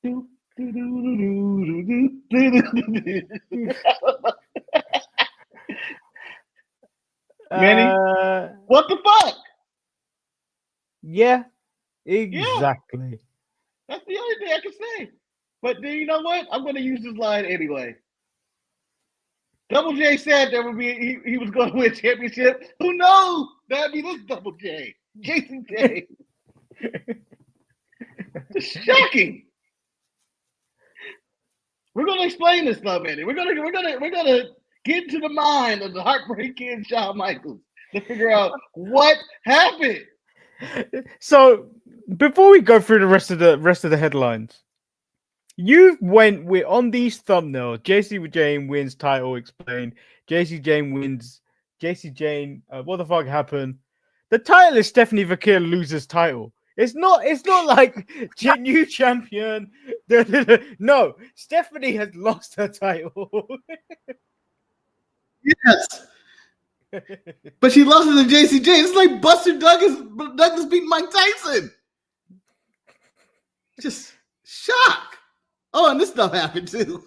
Manny, what the fuck? Yeah, Yeah, exactly. that's the only thing I can say. But then you know what? I'm going to use this line anyway. Double J said there would be he was going to win a championship. Who knows? That'd be this Double J, Jacy Jayne. It's shocking. We're going to explain this stuff, Eddie. We're gonna get into the mind of the Heartbreak Kid, Shawn Michaels, to figure out what happened. So before we go through the rest of the headlines, you went with on these thumbnails. Jacy Jayne wins title. Explain. Jacy Jayne wins. Jacy Jayne. What the fuck happened? The title is Stephanie Vaquer loses title. It's not. It's not like new champion. No, Stephanie has lost her title. Yes. But she lost it to Jacy Jayne. It's like Buster Douglas beating Mike Tyson. Just shock. Oh, and this stuff happened too.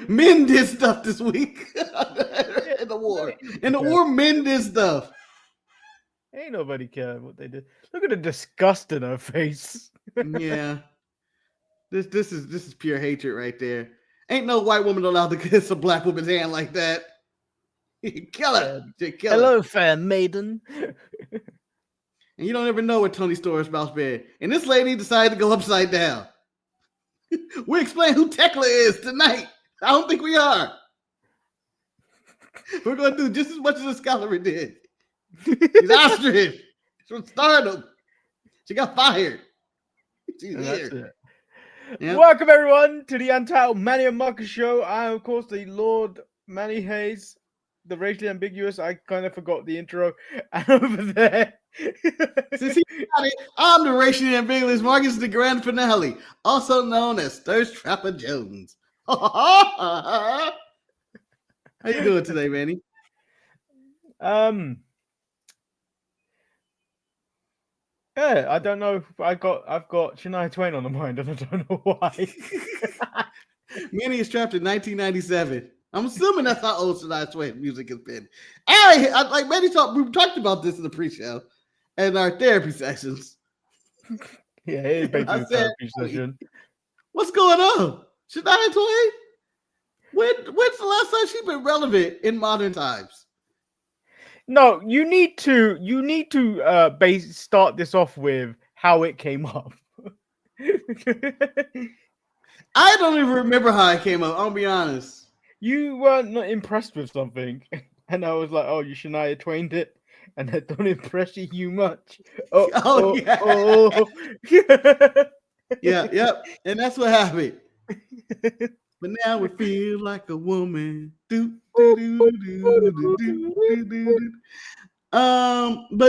Men did stuff this week in the war. In the war, men did stuff. Ain't nobody care what they did. Look at the disgust in her face. Yeah. This is pure hatred right there. Ain't no white woman allowed to kiss a black woman's hand like that. Kill her. Kill Hello, her. fair maiden. And you don't ever know what Toni Storm's about to be. And this lady decided to go upside down. We explain who Thekla is tonight. I don't think we are. We're going to do just as much as the scholar did. She's ostrich. She's from Stardom. She got fired. She's here. Yep. Welcome, everyone, to the Untitled Manny and Marcus show. I am, of course, the Lord Manny Hayes, the racially ambiguous. I kind of forgot the intro. And over there. Since he got it, I'm the racially ambiguous Marcus the Grand Finale, also known as Thirst Trapper Jones. How you doing today, Manny? Yeah, I don't know. I've got Shania Twain on the mind, and I don't know why. Manny is trapped in 1997. I'm assuming that's how old Shania Twain music has been. I like Manny we talked about this in the pre-show and our therapy sessions. Yeah, it is basically a therapy session. What's going on? Shania Twain? When's the last time she's been relevant in modern times? No, you need to start this off with how it came up. I don't even remember how it came up. I'll be honest. You weren't not impressed with something, and I was like, "Oh, you Shania Twained it," and that don't impress you much. Yeah, yep. And that's what happened. But now we feel like a woman. But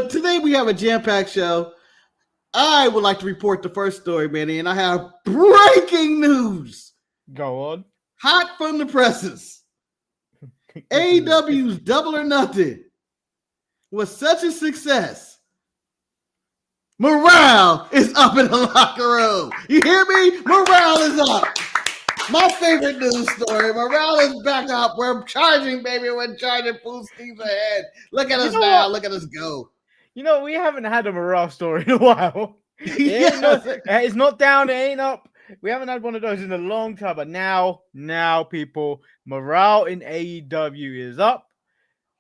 today we have a jam-packed show. I would like to report the first story, Manny, and I have breaking news. Go on. Hot from the presses. AEW's Double or Nothing was such a success. Morale is up in the locker room. You hear me? Morale is up. My favorite news story. Morale is back up. We're charging, baby. We're charging full steam ahead. Look at us now. What? Look at us go. You know, we haven't had a morale story in a while. It's not down. It ain't up. We haven't had one of those in a long time. But now, people, morale in AEW is up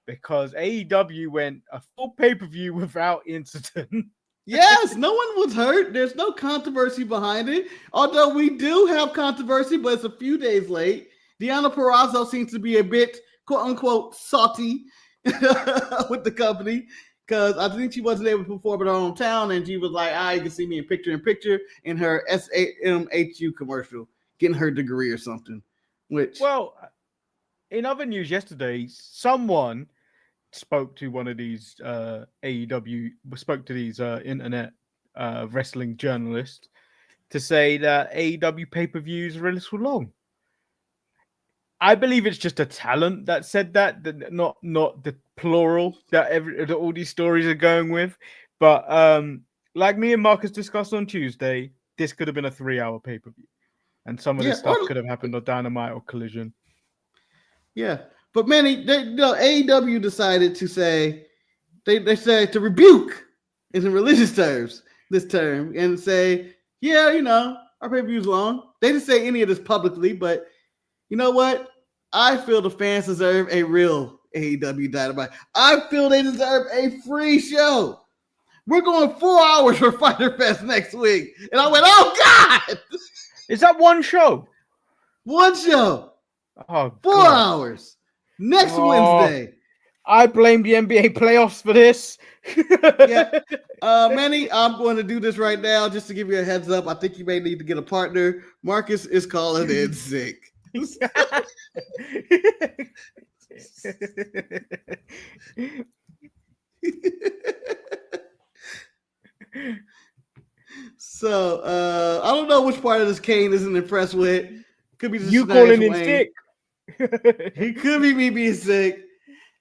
because AEW went a full pay-per-view without incident. Yes, no one was hurt. There's no controversy behind it. Although we do have controversy, but it's a few days late. Deonna Purrazzo seems to be a bit, quote-unquote, salty with the company because I think she wasn't able to perform in her hometown, and she was like, you can see me in picture in her SAMHU commercial, getting her degree or something. Well, in other news yesterday, someone spoke to one of these internet wrestling journalists to say that AEW pay-per-views are a little long. I believe it's just a talent that said that not the plural that all these stories are going with. But like me and Marcus discussed on Tuesday, this could have been a 3-hour pay-per-view. And some of this stuff could have happened on Dynamite or Collision. Yeah. But AEW decided to say, they said to rebuke in religious terms, this term, and say, yeah, our pay-per-view's long. They didn't say any of this publicly, but you know what? I feel the fans deserve a real AEW Dynamite. I feel they deserve a free show. We're going 4 hours for Fyter Fest next week. And I went, oh, God! Is that one show? One show. Oh, 4 hours. Next Wednesday. I blame the NBA playoffs for this. Yeah. Manny, I'm going to do this right now just to give you a heads up. I think you may need to get a partner. Marcus is calling in sick. So I don't know which part of this Kane isn't impressed with. Could be you calling in sick. It could be me being sick.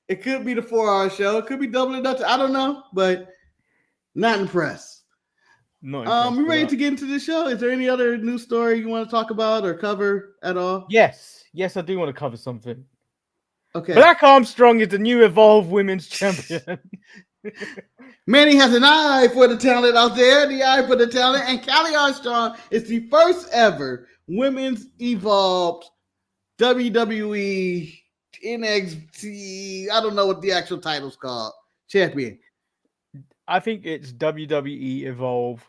It could be the 4-hour show. It could be double or nothing. I don't know, but not impressed. We ready to get into the show? Is there any other news story you want to talk about or cover at all? Yes, I do want to cover something. Okay. Black Armstrong is the new Evolve Women's Champion. Manny has an eye for the talent out there, the eye for the talent, and Callie Armstrong is the first ever Women's Evolved WWE NXT, I don't know what the actual title's called, champion. I think it's WWE Evolve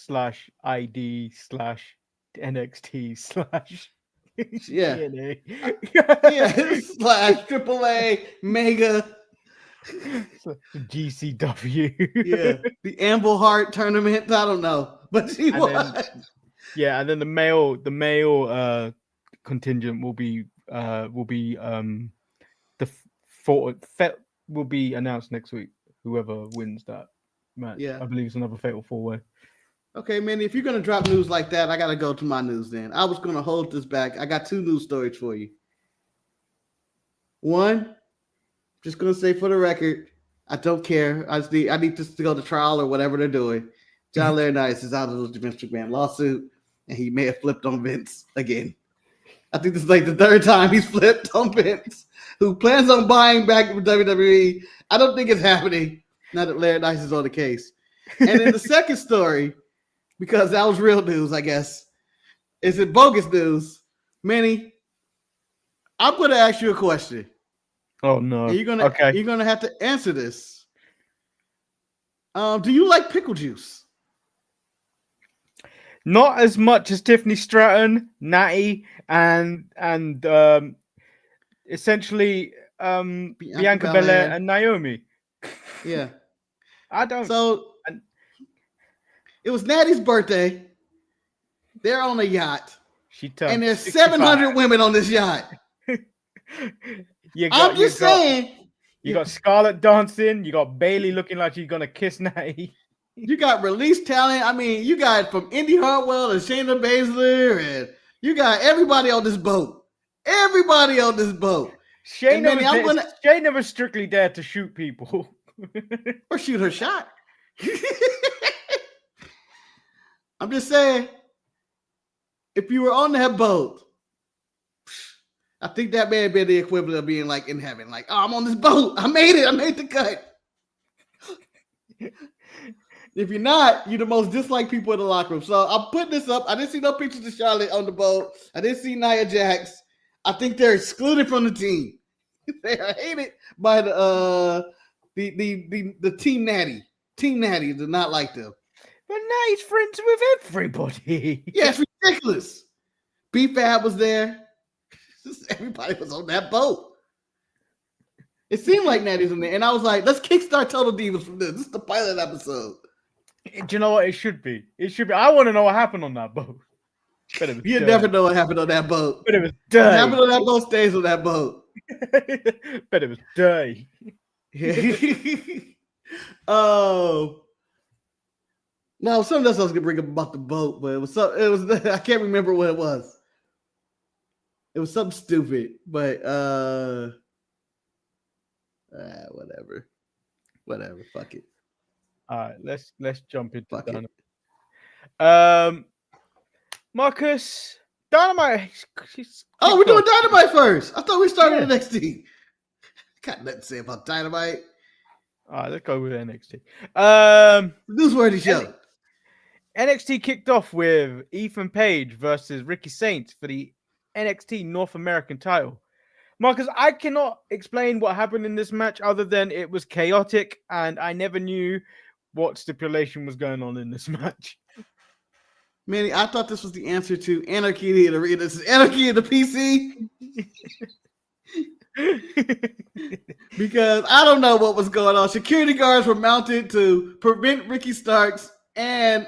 /ID /NXT yeah. TNA. Yeah, /AAA Mega GCW. Yeah, the Amble Heart tournament. I don't know, but she won. And then the male contingent will be will be announced next week. Whoever wins that match, I believe it's another fatal 4-way. Okay, Manny, if you're gonna drop news like that, I gotta go to my news. Then I was gonna hold this back. I got 2 news stories for you. One, just gonna say for the record, I don't care. I need this to go to trial or whatever they're doing. John Laurinaitis is out of the Vince McMahon lawsuit, and he may have flipped on Vince again. I think this is like the 3rd time he's flipped on Vince, who plans on buying back WWE. I don't think it's happening now that Laurinaitis is on the case. And then the second story, because that was real news, I guess, is it bogus news? Manny, I'm going to ask you a question. Oh no! And you're gonna have to answer this. Do you like pickle juice? Not as much as Tiffany Stratton, Natty, and essentially Bianca Belair and Naomi. Yeah, I don't. So it was Natty's birthday. They're on a yacht. And there's 700 women on this yacht. I'm just saying. You got Scarlett dancing. You got Bailey looking like she's gonna kiss Natty. You got release talent. I mean, you got from Indy Hartwell and Shayna Baszler, and you got everybody on this boat. Everybody on this boat. Shayna was strictly there to shoot people. Or shoot her shot. I'm just saying, if you were on that boat, I think that may have been the equivalent of being like in heaven. Like, oh, I'm on this boat. I made it. I made the cut. If you're not, you're the most disliked people in the locker room. So I'm putting this up. I didn't see no pictures of Charlotte on the boat. I didn't see Nia Jax. I think they're excluded from the team. They are hated by the Team Natty. Team Natty did not like them. But Natty's friends with everybody. Yeah, it's ridiculous. B-Fab was there. Everybody was on that boat. It seemed like Natty's in there. And I was like, let's kickstart Total Divas from this. This is the pilot episode. Do you know what? It should be. I want to know what happened on that boat. You never know what happened on that boat. But it was dirty. What happened on that boat stays on that boat. But it was dirty. Oh. No, something else I was gonna bring up about the boat, but it was I can't remember what it was. It was something stupid, but whatever. Fuck it. All right, let's jump into Fuck it. Dynamite. Marcus, Dynamite. Oh, we're doing Dynamite first. I thought we started Yeah. NXT. Got nothing to say about Dynamite. All right, let's go with NXT. Newsworthy show. NXT kicked off with Ethan Page versus Ricky Saints for the NXT North American title. Marcus, I cannot explain what happened in this match other than it was chaotic, and I never knew what stipulation was going on in this match. Manny, I thought this was the answer to Anarchy in the Arena. This is Anarchy in the PC. Because I don't know what was going on. Security guards were mounted to prevent Ricky Starks and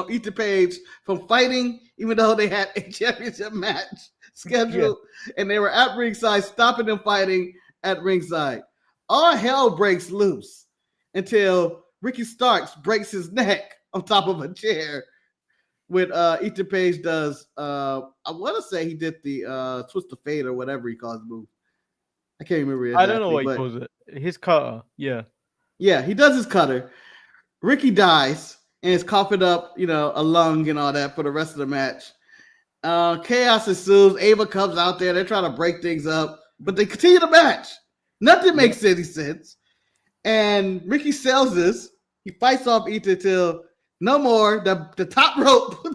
Ethan Page from fighting, even though they had a championship match scheduled, and they were at ringside, stopping them fighting at ringside. All hell breaks loose until Ricky Starks breaks his neck on top of a chair. When Ethan Page does, I want to say he did the twist of fate or whatever he calls the move. I can't remember exactly. I don't know what he calls it. His cutter, yeah. Yeah, he does his cutter. Ricky dies and is coughing up, a lung and all that for the rest of the match. Chaos ensues. Ava comes out there. They're trying to break things up, but they continue the match. Nothing makes any sense. And Ricky sells this. He fights off Ethan till no more. The top rope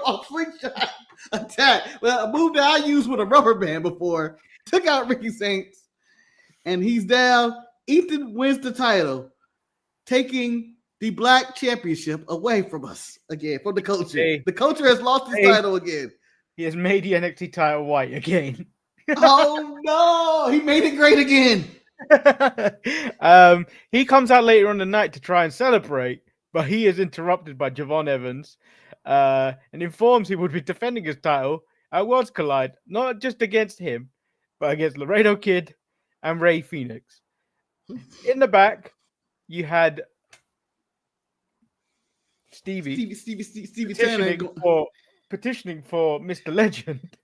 off slingshot attack. Well, a move that I used with a rubber band before. Took out Ricky Saints. And he's down. Ethan wins the title, taking the Black Championship away from us again, from the culture. Hey. The culture has lost his title again. He has made the NXT title white again. Oh no! He made it great again. He comes out later on the night to try and celebrate, but he is interrupted by Javon Evans and informs he would be defending his title at Worlds Collide, not just against him, but against Laredo Kid and Ray Phoenix. In the back, you had Stevie petitioning for Mr. Legend.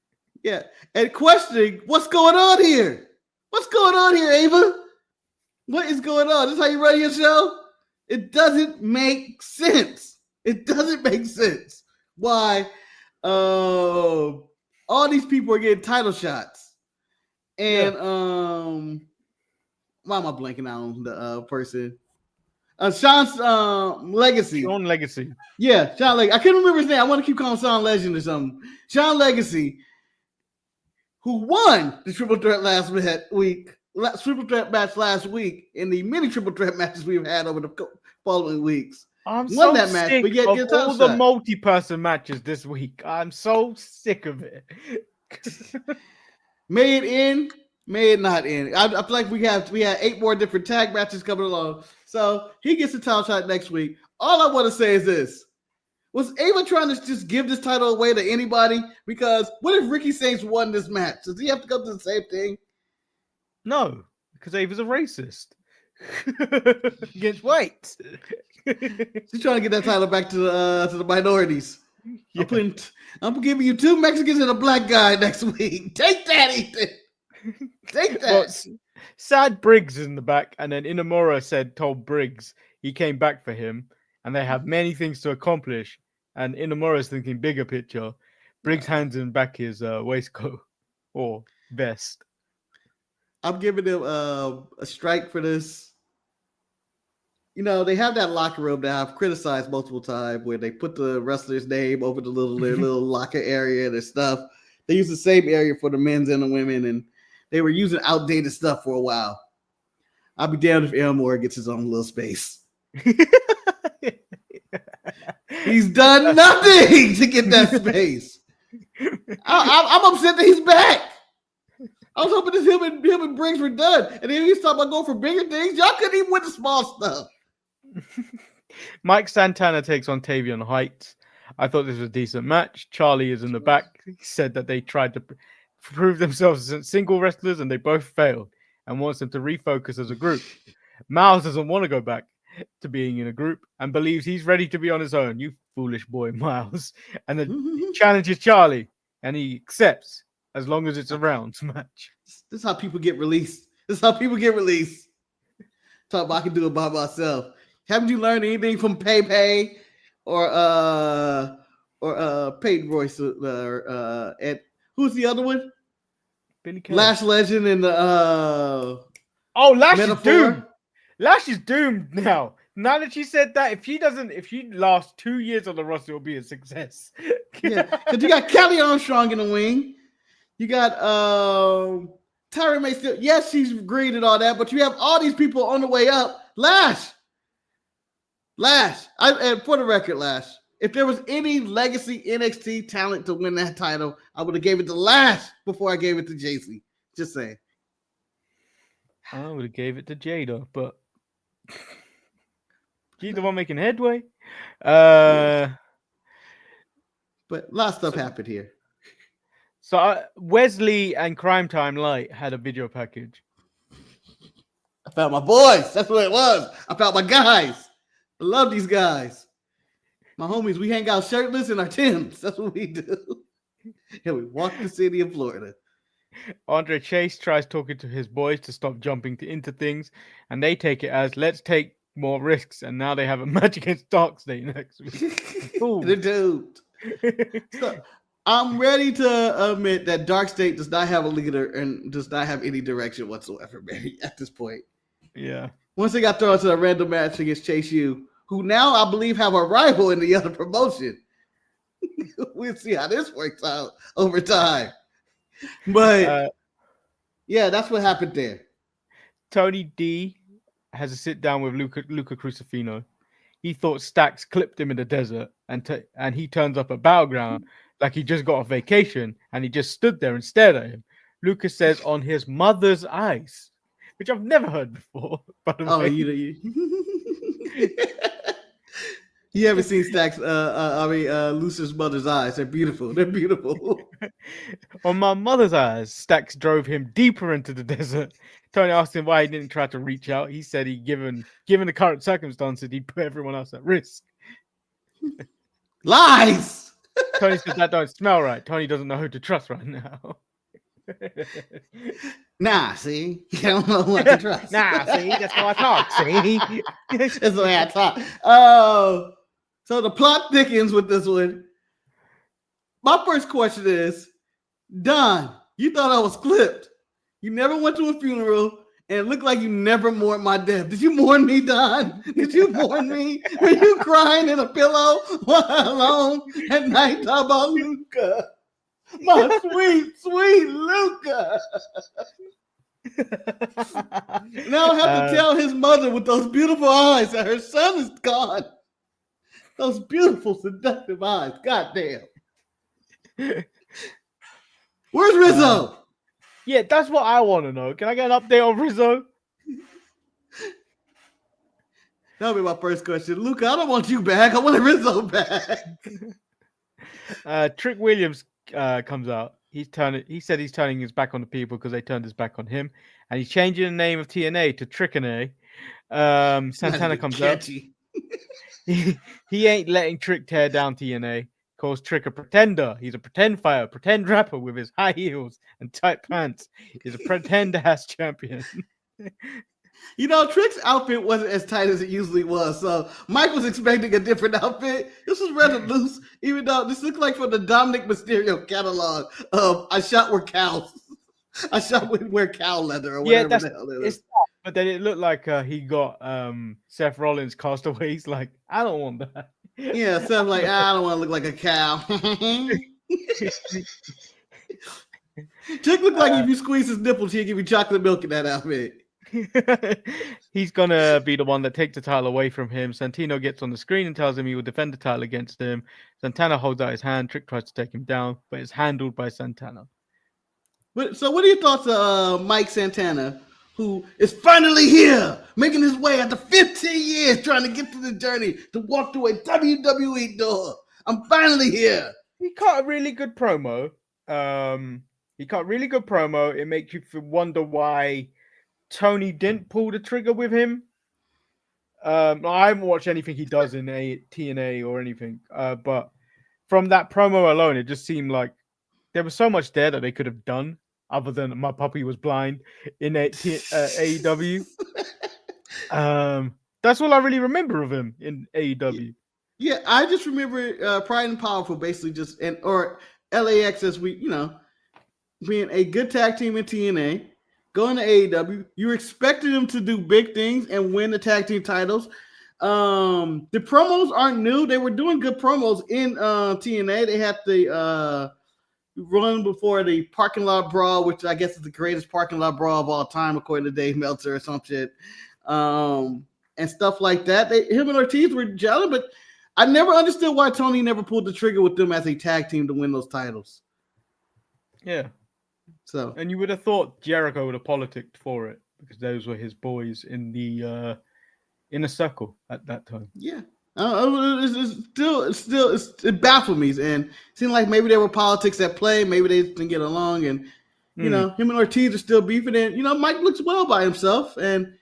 Yeah, and questioning what's going on here. What's going on here, Ava? What is going on? This is how you run your show? It doesn't make sense. It doesn't make sense. Why all these people are getting title shots. And why am I blanking out on the person? Sean's Legacy. Sean Legacy. Yeah, Sean Legacy. I can't remember his name. I want to keep calling Sean Legend or something. Sean Legacy, who won the triple threat match last week in the many triple threat matches we've had over the following weeks. I'm won so that match, sick but yet of gets all the multi-person matches this week. I'm so sick of it. May it end, may it not end. I feel like we had 8 more different tag matches coming along. So he gets the title shot next week. All I want to say is this. Was Ava trying to just give this title away to anybody? Because what if Ricky Saints won this match? Does he have to go through the same thing? No, because Ava's a racist. Against whites. She's trying to get that title back to the minorities. Yeah. I'm giving you 2 Mexicans and a black guy next week. Take that, Ethan. Take that. Well, Sad Briggs is in the back, and then Inamura told Briggs he came back for him, and they have many things to accomplish. And Inamura's thinking bigger picture. Briggs hands him back his waistcoat or vest. I'm giving them a strike for this. They have that locker room that I've criticized multiple times where they put the wrestler's name over their little locker area and their stuff. They use the same area for the men's and the women, and they were using outdated stuff for a while. I'll be damned if Elmore gets his own little space. He's done nothing to get that space. I'm upset that he's back. I was hoping that him and Briggs were done. And then he's talking about going for bigger things. Y'all couldn't even win the small stuff. Mike Santana takes on Tavion Heights. I thought this was a decent match. Charlie is in the back. He said that they tried to prove themselves as single wrestlers and they both failed and wants them to refocus as a group. Miles doesn't want to go back to being in a group and believes he's ready to be on his own. You foolish boy, Miles. And then challenges Charlie and he accepts as long as it's a rounds match. This is how people get released. Talk about I can do it by myself. Haven't you learned anything from Pei or Peyton Royce and who's the other one? Billy Kay. Lash Legend and the Lash Metaphor. is doomed. Lash is doomed now. Now that she said that, if she lasts 2 years on the roster, it'll be a success. Yeah, because you got Kelly Armstrong in the wing. You got Tyra May still. Yes, she's green and all that, but you have all these people on the way up. Lash. And for the record, Lash. If there was any legacy NXT talent to win that title, I would have gave it to Lash before I gave it to Jacy. Just saying. I would have gave it to Jada, but she's the one making headway. But a lot of stuff happened here. So Wesley and Crime Time Light had a video package. I found my boys. That's what it was. I found my guys. I love these guys. My homies, we hang out shirtless in our Timbs. That's what we do. And we walk the city of Florida. Andre Chase tries talking to his boys to stop jumping into things, and they take it as, let's take more risks. And now they have a match against Darkseid next week. The dude. So, I'm ready to admit that Darkseid does not have a leader and does not have any direction whatsoever, Barry, at this point. Yeah. Once they got thrown into a random match against Chase U, who now I believe have a rival in the other promotion. We'll see how this works out over time. But yeah, that's what happened there. Tony D has a sit down with Luca Crucifino. He thought Stax clipped him in the desert, and he turns up at Battleground like he just got a vacation, and he just stood there and stared at him. Lucas says on his mother's eyes, which I've never heard before. By the way. You haven't seen Stax, Lucer's mother's eyes. They're beautiful. They're beautiful. On my mother's eyes, Stax drove him deeper into the desert. Tony asked him why he didn't try to reach out. He said given the current circumstances, he put everyone else at risk. Lies! Tony said that don't smell right. Tony doesn't know who to trust right now. Nah, see? You don't know what to trust. Nah, see? That's how I talk, see? That's the way I talk. So the plot thickens with this one. My first question is, Don, you thought I was clipped. You never went to a funeral, and it looked like you never mourned my death. Did you mourn me, Don? Did you mourn me? Were you crying in a pillow alone at night talking about Luca? My sweet, sweet Luca. Now I have to tell his mother with those beautiful eyes that her son is gone. Those beautiful, seductive eyes. Goddamn. Where's Rizzo? Yeah, that's what I want to know. Can I get an update on Rizzo? That'll be my first question. Luca, I don't want you back. I want Rizzo back. Trick Williams comes out. He said he's turning his back on the people because they turned his back on him. And he's changing the name of TNA to Trickene. Santana comes out. He ain't letting Trick tear down TNA. Calls Trick a pretender. He's a pretend fighter, pretend rapper with his high heels and tight pants. He's a pretend ass champion. You know, Trick's outfit wasn't as tight as it usually was. So Mike was expecting a different outfit. This was rather loose, even though this looked like from the Dominic Mysterio catalog of I shot where cows. I shot with wear cow leather or whatever the hell it is. But then it looked like he got Seth Rollins castaways. Like, I don't want that. Yeah, Seth like, I don't want to look like a cow. Trick looked like if you squeeze his nipples, he'd give you chocolate milk in that outfit. He's gonna be the one that takes the title away from him. Santino gets on the screen and tells him he will defend the title against him. Santana holds out his hand. Trick tries to take him down, but is handled by Santana. So what are your thoughts of Mike Santana, who is finally here, making his way after 15 years trying to get to the journey to walk through a WWE door? I'm finally here. He cut a really good promo. It makes you wonder why Tony didn't pull the trigger with him. I haven't watched anything he does in TNA or anything, but from that promo alone, it just seemed like there was so much there that they could have done other than my puppy was blind in AEW. That's all I really remember of him in AEW. Yeah, I just remember Pride and Powerful basically or LAX as being a good tag team in TNA, going to AEW. You expected them to do big things and win the tag team titles. The promos aren't new. They were doing good promos in TNA. They had the run before the parking lot brawl, which I guess is the greatest parking lot brawl of all time, according to Dave Meltzer or some shit. And stuff like that. Him and Ortiz were gelling, but I never understood why Tony never pulled the trigger with them as a tag team to win those titles. Yeah. So, and you would have thought Jericho would have politicked for it because those were his boys in the inner circle at that time. Yeah, it baffled me, and it seemed like maybe there were politics at play. Maybe they didn't get along, and him and Ortiz are still beefing. And Mike looks well by himself, and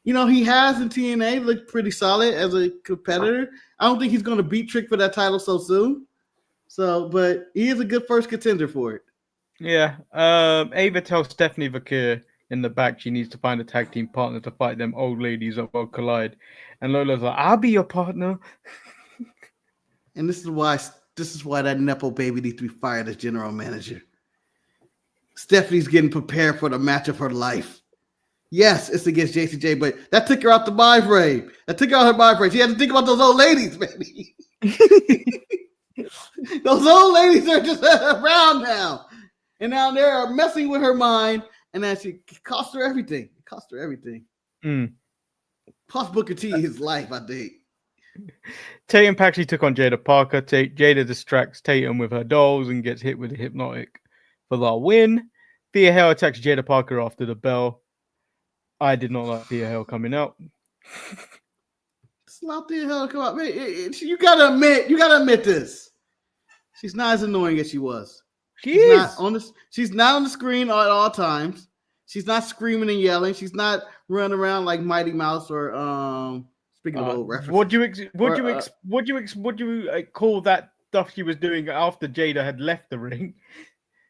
he has in TNA looked pretty solid as a competitor. I don't think he's going to beat Trick for that title so soon. So, but he is a good first contender for it. Yeah. Ava tells Stephanie Vaquer in the back she needs to find a tag team partner to fight them old ladies that will collide. And Lola's like, I'll be your partner. And this is why that Nepo baby needs to be fired as general manager. Stephanie's getting prepared for the match of her life. Yes, it's against Jacy Jayne, but that took her out the mind frame. She had to think about those old ladies, baby. Those old ladies are just around now. And now they're messing with her mind, and that it cost her everything. Cost Booker T his life, I think. Tatum actually took on Jada Parker. Jada distracts Tatum with her dolls and gets hit with a hypnotic for the win. Thea Hale attacks Jada Parker after the bell. I did not like Thea Hale coming out. It's not Thea Hale come out. Man, you gotta admit this. She's not as annoying as she was. She's not on the screen at all times. She's not screaming and yelling. She's not running around like Mighty Mouse or speaking of old references. What do you call that stuff she was doing after Jada had left the ring?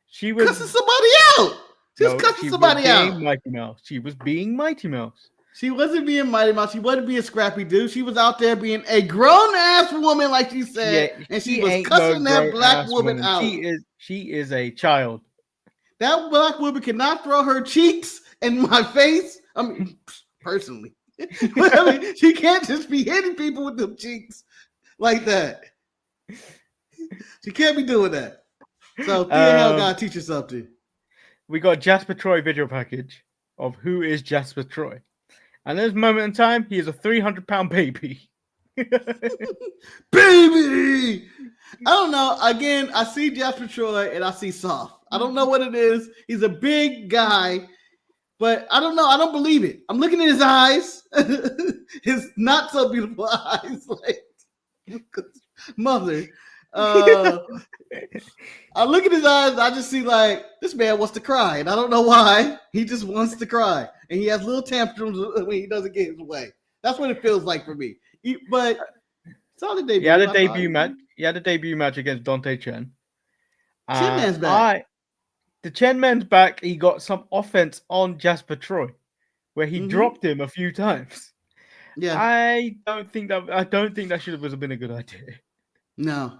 She was cussing somebody out. She was cussing somebody out. Mighty Mouse. She was being Mighty Mouse. She wasn't being Mighty Mouse. She wasn't being Scrappy Doo. She was out there being a grown-ass woman, like she said, and she was cussing that black woman out. She is a child. That black woman cannot throw her cheeks in my face. I mean, personally. She can't just be hitting people with them cheeks like that. She can't be doing that. So, Thea Hale got to teach her something. We got Jasper Troy video package of who is Jasper Troy. And at this moment in time, he is a 300-pound baby. Baby! I don't know. Again, I see Jasper Troy and I see soft. I don't know what it is. He's a big guy, but I don't know. I don't believe it. I'm looking at his eyes. His not so beautiful eyes. Like, mother. I look at his eyes. I just see like this man wants to cry, and I don't know why. He just wants to cry, and he has little tantrums when he doesn't get his way. That's what it feels like for me. But solid debut. He had a debut match. He had a debut match against Dante Chen. Chen Man's back. The Chen Man's back. He got some offense on Jasper Troy, where he dropped him a few times. Yeah, I don't think that should have been a good idea. No.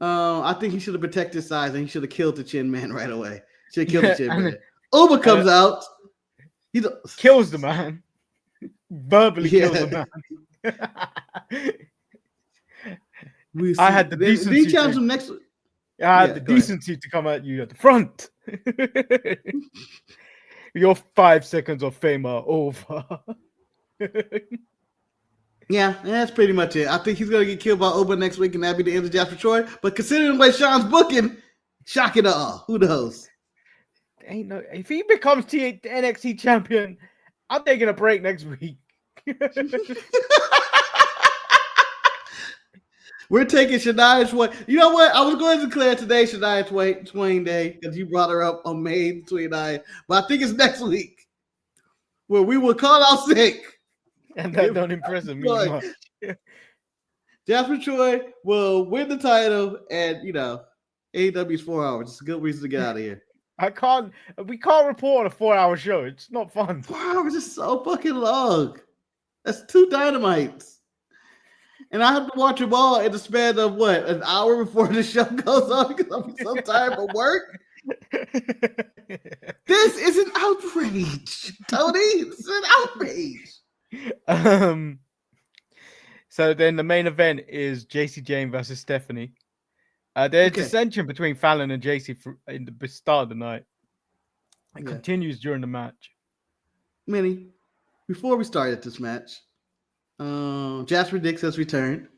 I think he should have protected his size and he should have killed the Chin Man right away. Should have killed the Chin Man. Uber comes out. He kills the man. Verbally kills the man. I had the decency. I had the decency to come at you at the front. Your 5 seconds of fame are over. Yeah, that's pretty much it. I think he's gonna get killed by Oba next week, and that'll be the end of Jasper Troy. But considering the way Sean's booking, shock it all. Who knows? If he becomes NXT champion, I'm taking a break next week. We're taking Shania Twain. You know what? I was going to declare today Shania Twain Day because you brought her up on May 29th. But I think it's next week where we will call out sick. And that don't impress me much. Jasper Troy will win the title, and AEW's 4 hours. It's a good reason to get out of here. We can't report a 4-hour show. It's not fun. 4 hours is so fucking long. That's 2 Dynamites. And I have to watch them all in the span of what, an hour before the show goes on because I'm so tired from work. This is an outrage, Tony. This is an outrage. So then the main event is Jacy Jayne versus Stephanie. There's dissension between Fallon and Jacy in the start of the night. It continues during the match. Manny, before we started this match, Jasper Dix has returned.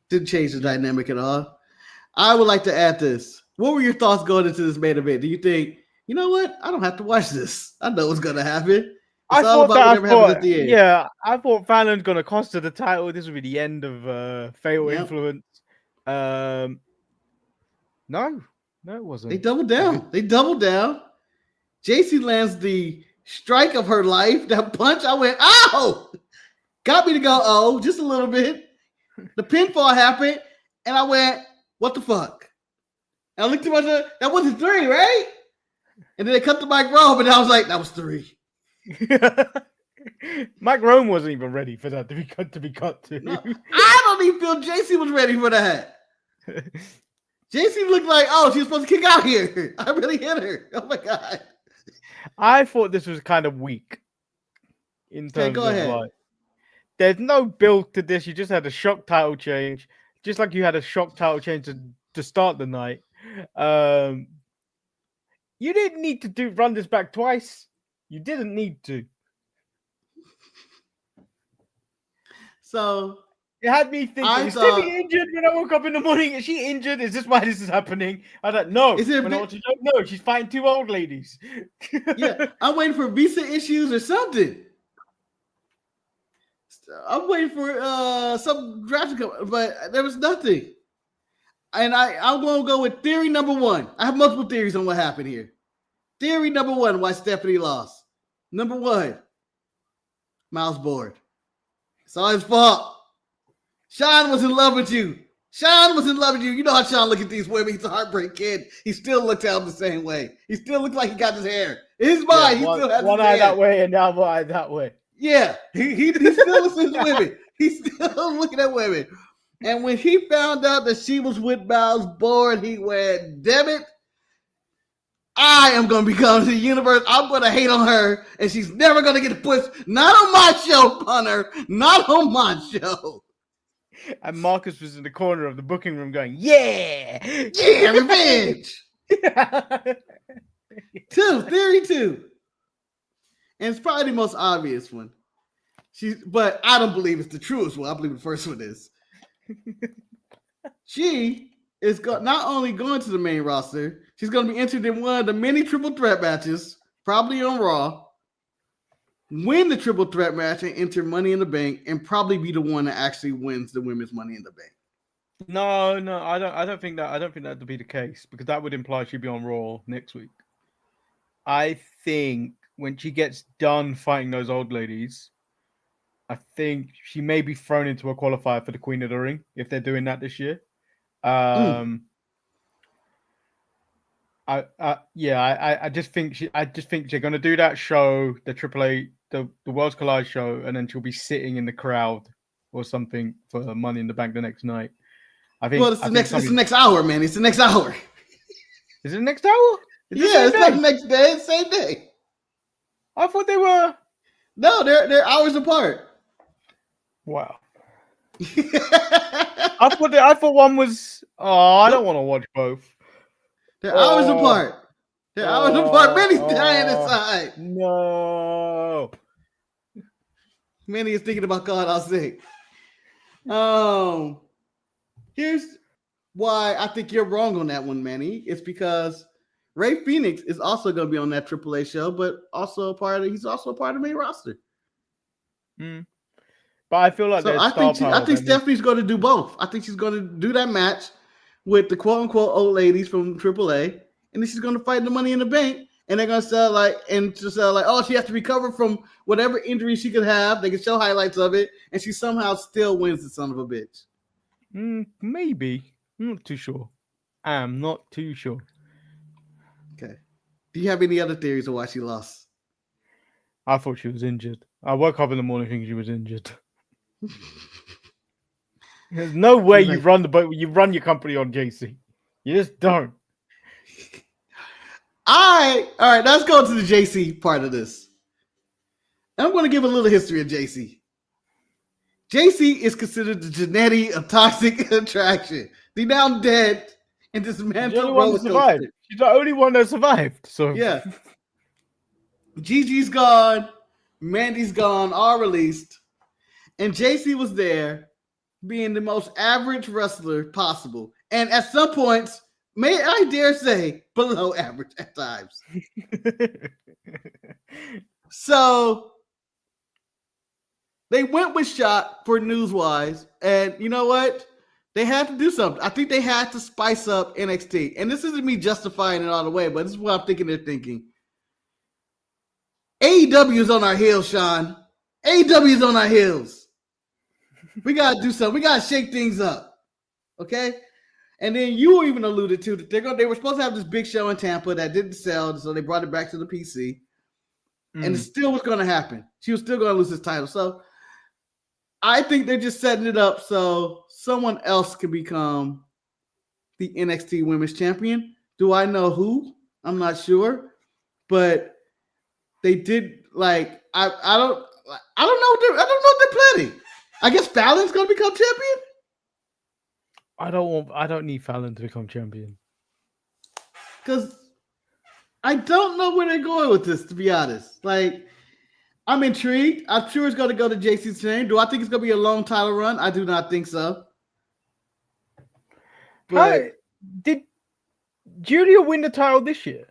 Didn't change the dynamic at all. I would like to add this. What were your thoughts going into this main event? Do you think, you know what? I don't have to watch this. I know what's going to happen. It's all about whatever happens at the end. Yeah, I thought Fallon's going to cost her the title. This would be the end of Fatal Influence. No, it wasn't. They doubled down. Jacy lands the strike of her life. That punch, I went, ow! Got me to go, oh, just a little bit. The pinfall happened, and I went, what the fuck? And I looked at myself, that wasn't 3, right? And then they cut the Mike Rome, and I was like, that was 3. Mike Rome wasn't even ready for that to be cut to. No, I don't even feel Jacy was ready for that. Jacy looked like, oh, she was supposed to kick out here. I really hit her. Oh my god. I thought this was kind of weak. In terms go of ahead. like, there's no build to this. You just had a shock title change, just like you had a shock title change to start the night. You didn't need to run this back twice. You didn't need to. So it had me thinking, is Stephanie injured when I woke up in the morning? Is she injured? Is this why this is happening? I don't know. No, she's fighting 2 old ladies. Yeah, I'm waiting for visa issues or something. I'm waiting for some draft to come, but there was nothing. And I'm going to go with theory number 1. I have multiple theories on what happened here. Theory number 1, why Stephanie lost. Number 1, Miles bored. It's all his fault. Sean was in love with you. You know how Sean look at these women. He's a heartbreak kid. He still looks at them the same way. He still looks like he got his hair. In his mind, he still has one his eye hair. that way and the other eye that way. Yeah, he still listens to women. He's still looking at women. And when he found out that she was with Miles bored, he went, damn it. I am going to become the universe. I'm going to hate on her, and she's never going to get a push. Not on my show, punter. Not on my show. And Marcus was in the corner of the booking room going, yeah, revenge. Theory 2. And it's probably the most obvious one. But I don't believe it's the truest one. I believe the first one is. She is not only going to the main roster, she's going to be entered in one of the many triple threat matches, probably on Raw, win the triple threat match and enter Money in the Bank, and probably be the one that actually wins the women's Money in the Bank. No, I don't think that would be the case, because that would imply she'd be on Raw next week. I think when she gets done fighting those old ladies, I think she may be thrown into a qualifier for the Queen of the Ring if they're doing that this year. I just think they're going to do that show, the AAA, the Worlds Collide show, and then she'll be sitting in the crowd or something for Money in the Bank the next night. I think. Well, it's the next hour, man. It's the next hour. Is it the next hour? It's not the next day. It's the same day. I thought they were. No, they're hours apart. Wow. I thought one was. Oh, I don't want to watch both. They're hours apart. They're hours apart. Manny's dying inside. No. Manny is thinking about God. I'll say. Here's why I think you're wrong on that one, Manny. It's because Ray Phoenix is also going to be on that AAA show, but also he's also a part of the main roster. But I feel like I think Stephanie's going to do both. I think she's going to do that match with the quote unquote old ladies from AAA, and then she's going to fight the Money in the Bank, and they're going to sell oh, she has to recover from whatever injury she could have. They can show highlights of it, and she somehow still wins the son of a bitch. Maybe. I'm not too sure. Okay. Do you have any other theories of why she lost? I thought she was injured. I woke up in the morning thinking she was injured. There's no way you run your company on Jacy. You just don't. All right, let's go to the Jacy part of this. And I'm going to give a little history of Jacy. Jacy is considered the Janetti of toxic attraction. The now dead and dismantled roller coaster. She's the only one that survived. So yeah. Gigi's gone, Mandy's gone, all released. And Jacy was there being the most average wrestler possible. And at some points, may I dare say, below average at times. So they went with Shot for news-wise. And you know what? They had to do something. I think they had to spice up NXT. And this isn't me justifying it all the way, but this is what I'm thinking they're thinking. AEW is on our heels, Sean. AEW is on our heels. We got to do something. We got to shake things up. Okay? And then you even alluded to that they were supposed to have this big show in Tampa that didn't sell, so they brought it back to the PC. And it still was going to happen. She was still going to lose this title. So I think they're just setting it up so someone else can become the NXT Women's Champion. Do I know who? I'm not sure. But they did like I don't know what they're planning. I guess Fallon's gonna become champion. I don't need Fallon to become champion. Because I don't know where they're going with this, to be honest. Like, I'm intrigued. I'm sure it's gonna go to Jacy Jayne. Do I think it's gonna be a long title run? I do not think so. But did Julia win the title this year?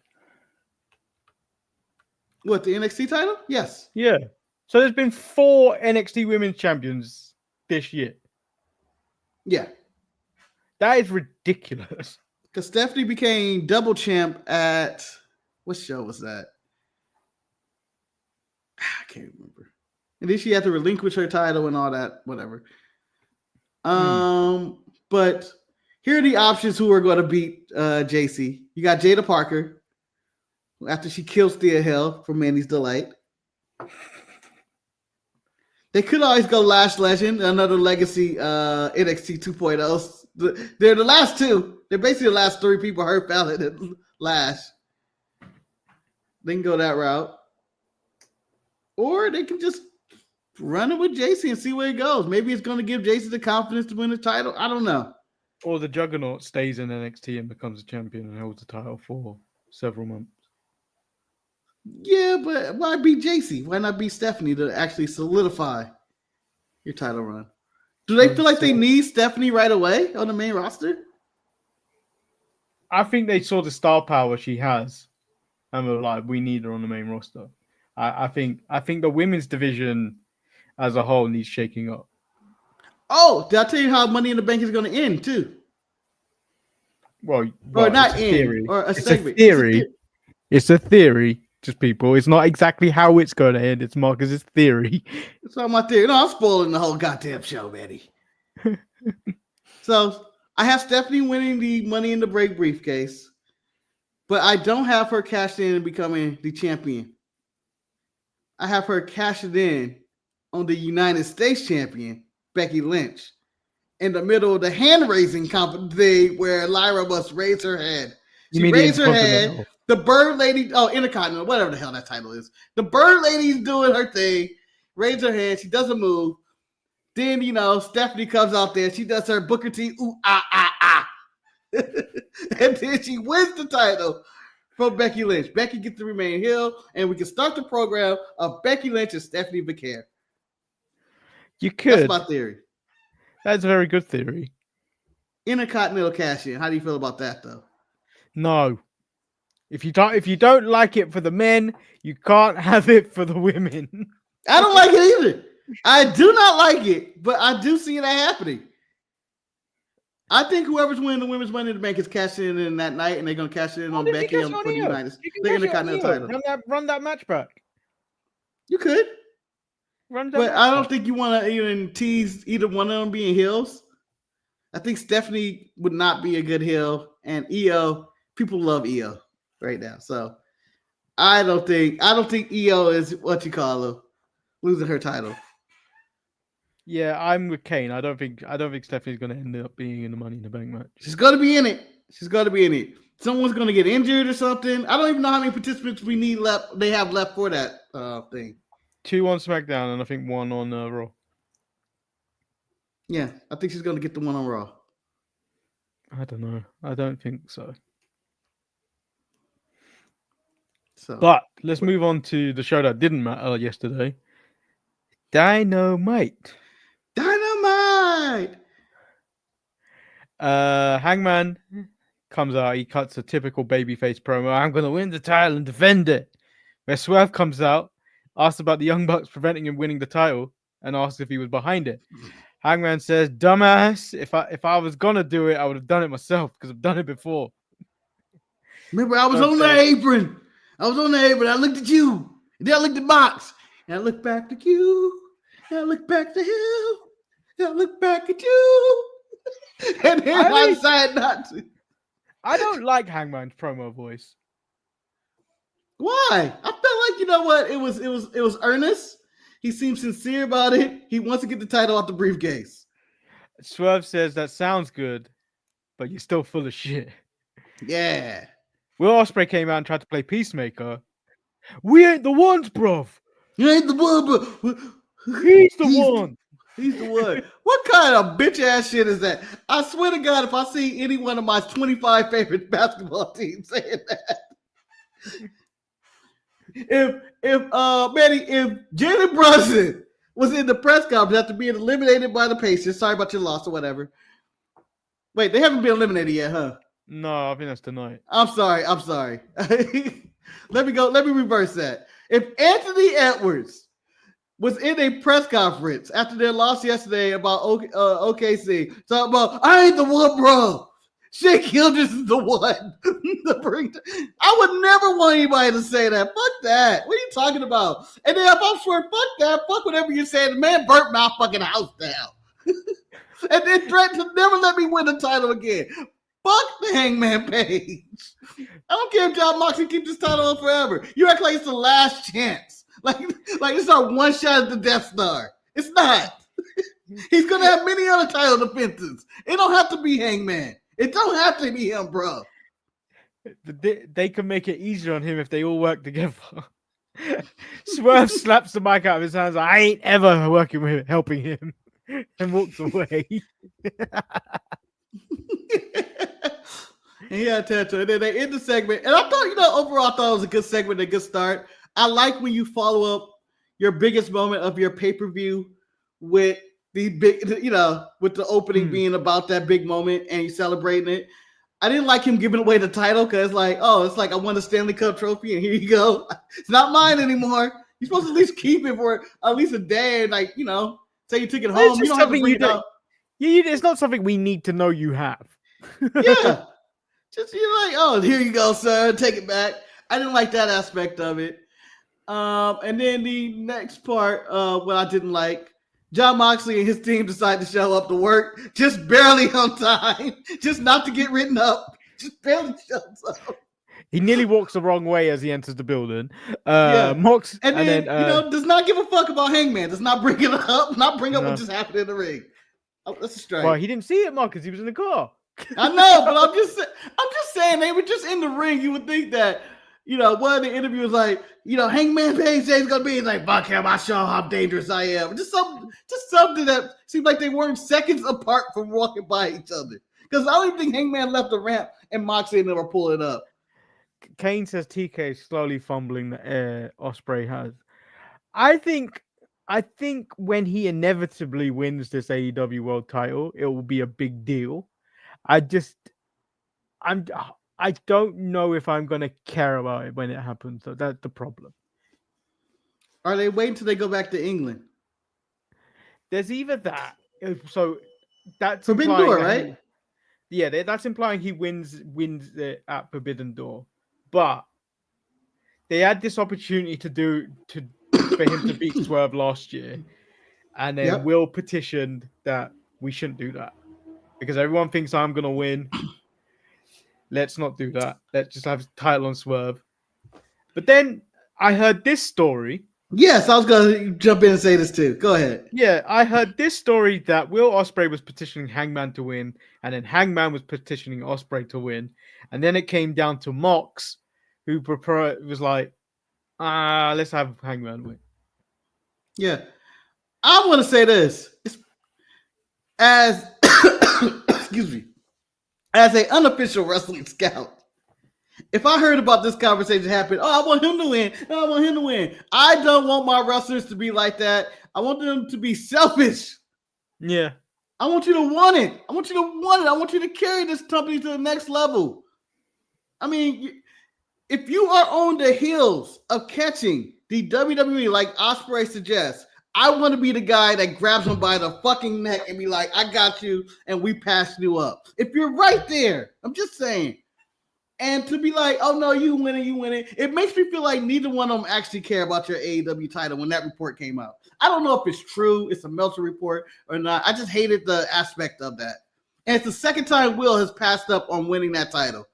What, the NXT title? Yes. Yeah. So there's been 4 NXT Women's Champions this year. Yeah. That is ridiculous. Because Stephanie became double champ at, what show was that? I can't remember. And then she had to relinquish her title and all that, whatever. But here are the options who are going to beat Jacy. You got Jada Parker, after she kills Thea Hill for Mandy's Delight. They could always go Lash Legend, another legacy NXT 2.0. They're the last two. They're basically the last 3 people hurt Fallon and Lash. They can go that route. Or they can just run it with Jacy and see where it goes. Maybe it's going to give Jacy the confidence to win the title. I don't know. Or the Juggernaut stays in NXT and becomes a champion and holds the title for several months. Yeah, but why beat Jacy? Why not beat Stephanie to actually solidify your title run? Do they feel like they need Stephanie right away on the main roster? I think they saw the star power she has and were like, we need her on the main roster. I think the women's division as a whole needs shaking up. Oh, did I tell you how Money in the Bank is going to end too? Well, or not end, theory. Or a segment. It's a theory. Just people. It's not exactly how it's going to end. It's Marcus's theory. It's not my theory. No, I'm spoiling the whole goddamn show, Manny. So I have Stephanie winning the Money in the Bank briefcase, but I don't have her cashed in and becoming the champion. I have her cashing in on the United States champion, Becky Lynch, in the middle of the hand-raising thing where Lyra must raise her hand. She raised her hand. The Bird Lady, Intercontinental, whatever the hell that title is. The Bird Lady's doing her thing. Raise her hand. She doesn't move. Then, Stephanie comes out there. She does her Booker T, ooh, ah, ah, ah. And then she wins the title from Becky Lynch. Becky gets to remain heel, and we can start the program of Becky Lynch and Stephanie Vaquer. You could. That's my theory. That's a very good theory. Intercontinental cash-in. How do you feel about that, though? No. If you don't like it for the men, you can't have it for the women. I don't like it either. I do not like it, but I do see that happening. I think whoever's winning the women's Money in the Bank is cashing in that night, and they're going to cash it in on Becky for the United States. The Intercontinental title. Run that match back. You could. But I don't think you want to even tease either one of them being heels. I think Stephanie would not be a good heel, and Io, people love Io right now. So I don't think Io is what you call her. losing her title. Yeah, I'm with Kane. I don't think Stephanie's going to end up being in the Money in the Bank match. She's going to be in it. She's going to be in it. Someone's going to get injured or something. I don't even know how many participants we need left. They have left for that thing. 2 on SmackDown and I think 1 on Raw. Yeah, I think she's going to get the one on Raw. I don't know. I don't think so. But let's move on to the show that didn't matter yesterday. Dynamite. Hangman comes out. He cuts a typical babyface promo. I'm going to win the title and defend it. Where Swerve comes out, asks about the Young Bucks preventing him winning the title, and asks if he was behind it. Hangman says, "Dumbass, if I was going to do it, I would have done it myself because I've done it before." Remember, I was on the apron. I looked at you. And then I looked at Mox. And I looked back to you. And I looked back to him. And I looked back at you. And then I decided not to. I don't like Hangman's promo voice. Why? I felt like, you know what? It was earnest. He seems sincere about it. He wants to get the title off the briefcase. Swerve says that sounds good, but you're still full of shit. Yeah. Will Osprey came out and tried to play Peacemaker. We ain't the ones, bruv. You ain't the one, but He's the one. He's the one. What kind of bitch ass shit is that? I swear to God, if I see any one of my 25 favorite basketball teams saying that, if Jalen Brunson was in the press conference after being eliminated by the Pacers, sorry about your loss or whatever. Wait, they haven't been eliminated yet, huh? No, I think that's tonight. I'm sorry. Let me reverse that. If Anthony Edwards was in a press conference after their loss yesterday about OKC, talking about, I ain't the one, bro. Shea Gilgeous is the one to bring. I would never want anybody to say that. Fuck that. What are you talking about? And then if I'm sure, fuck that. Fuck whatever you're saying. The man burnt my fucking house down. And then threatened to never let me win the title again. Fuck the Hangman Page. I don't care if John Moxley keeps this title on forever. You act like it's the last chance. Like it's our one shot at the Death Star. It's not. He's gonna have many other title defenses. It don't have to be Hangman. It don't have to be him, bro. They can make it easier on him if they all work together. Swerve slaps the mic out of his hands. I ain't ever working with helping him, and walks away. And he had tattoo. And then they end the segment. And I thought, overall, I thought it was a good segment, a good start. I like when you follow up your biggest moment of your pay-per-view with the big, with the opening being about that big moment and you celebrating it. I didn't like him giving away the title because, it's like I won the Stanley Cup trophy and here you go. It's not mine anymore. You're supposed to at least keep it for at least a day. Say you took it home. You don't have to bring it out. Yeah, it's not something we need to know you have. Yeah. Just here you go, sir. Take it back. I didn't like that aspect of it. And then the next part, what I didn't like, John Moxley and his team decided to show up to work just barely on time, just not to get written up. Just barely shows up. He nearly walks the wrong way as he enters the building. Mox, and then does not give a fuck about Hangman. Does not bring it up. Not bring up what just happened in the ring. Oh, that's a strike. Well, he didn't see it, Marcus. He was in the car. I know, but I'm just saying they were just in the ring. You would think that, one of the interviews Hangman Page is gonna be like, Vaquer, I show how dangerous I am. Just something that seemed like they weren't seconds apart from walking by each other. Because I don't even think Hangman left the ramp and Moxley and them were pulling up. Kane says TK is slowly fumbling the air Osprey has. I think when he inevitably wins this AEW World title, it will be a big deal. I don't know if I'm going to care about it when it happens. So that's the problem. Are they waiting till they go back to England? There's either that. So that's Forbidden Door, right? That's implying he wins it at Forbidden Door. But they had this opportunity for him to beat Swerve last year. And then Will petitioned that we shouldn't do that. Because everyone thinks I'm going to win. Let's not do that. Let's just have a title on Swerve. But then I heard this story Yes, I was going to jump in and say this too. Go ahead. Yeah, I heard this story that Will Ospreay was petitioning Hangman to win, and then Hangman was petitioning Ospreay to win, and then it came down to Mox, who was like, let's have Hangman win. Yeah, I want to say this as excuse me, as an unofficial wrestling scout. If I heard about this conversation happen, I want him to win. I want him to win. I don't want my wrestlers to be like that. I want them to be selfish. Yeah. I want you to want it. I want you to want it. I want you to carry this company to the next level. I mean, if you are on the heels of catching the WWE like Osprey suggests, I want to be the guy that grabs him by the fucking neck and be like, I got you, and we passed you up. If you're right there, I'm just saying. And to be like, oh no, you winning, it makes me feel like neither one of them actually care about your AEW title when that report came out. I don't know if it's true, it's a Meltzer report or not. I just hated the aspect of that. And it's the second time Will has passed up on winning that title.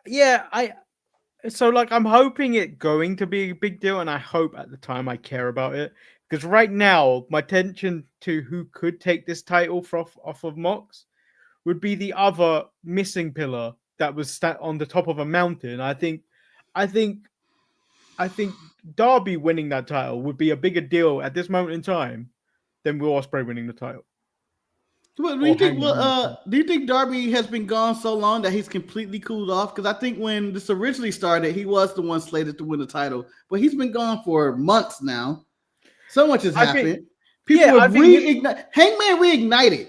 Yeah, I'm hoping it going to be a big deal, and I hope at the time I care about it. Because right now, my attention to who could take this title off of Mox would be the other missing pillar that was on the top of a mountain. I think Darby winning that title would be a bigger deal at this moment in time than Will Ospreay winning the title. Well, do you think Darby has been gone so long that he's completely cooled off? Because I think when this originally started, he was the one slated to win the title, but he's been gone for months now. So much has happened. Hangman reignited.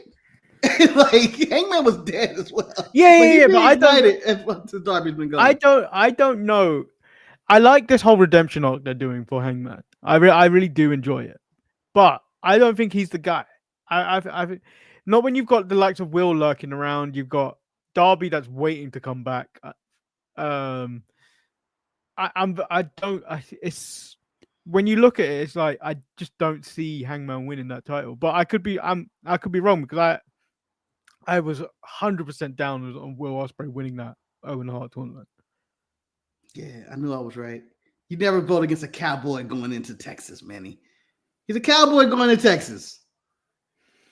Like Hangman was dead as well. But I don't. Darby's been gone. I don't know. I like this whole redemption arc they're doing for Hangman. I really do enjoy it, but I don't think he's the guy. I not when you've got the likes of Will lurking around. You've got Darby that's waiting to come back. It's when you look at it, it's like I just don't see Hangman winning that title. But I could be wrong because I was 100% down on Will Ospreay winning that Owen Hart tournament. Yeah, I knew I was right. You never vote against a cowboy going into Texas, Manny. He's a cowboy going to Texas.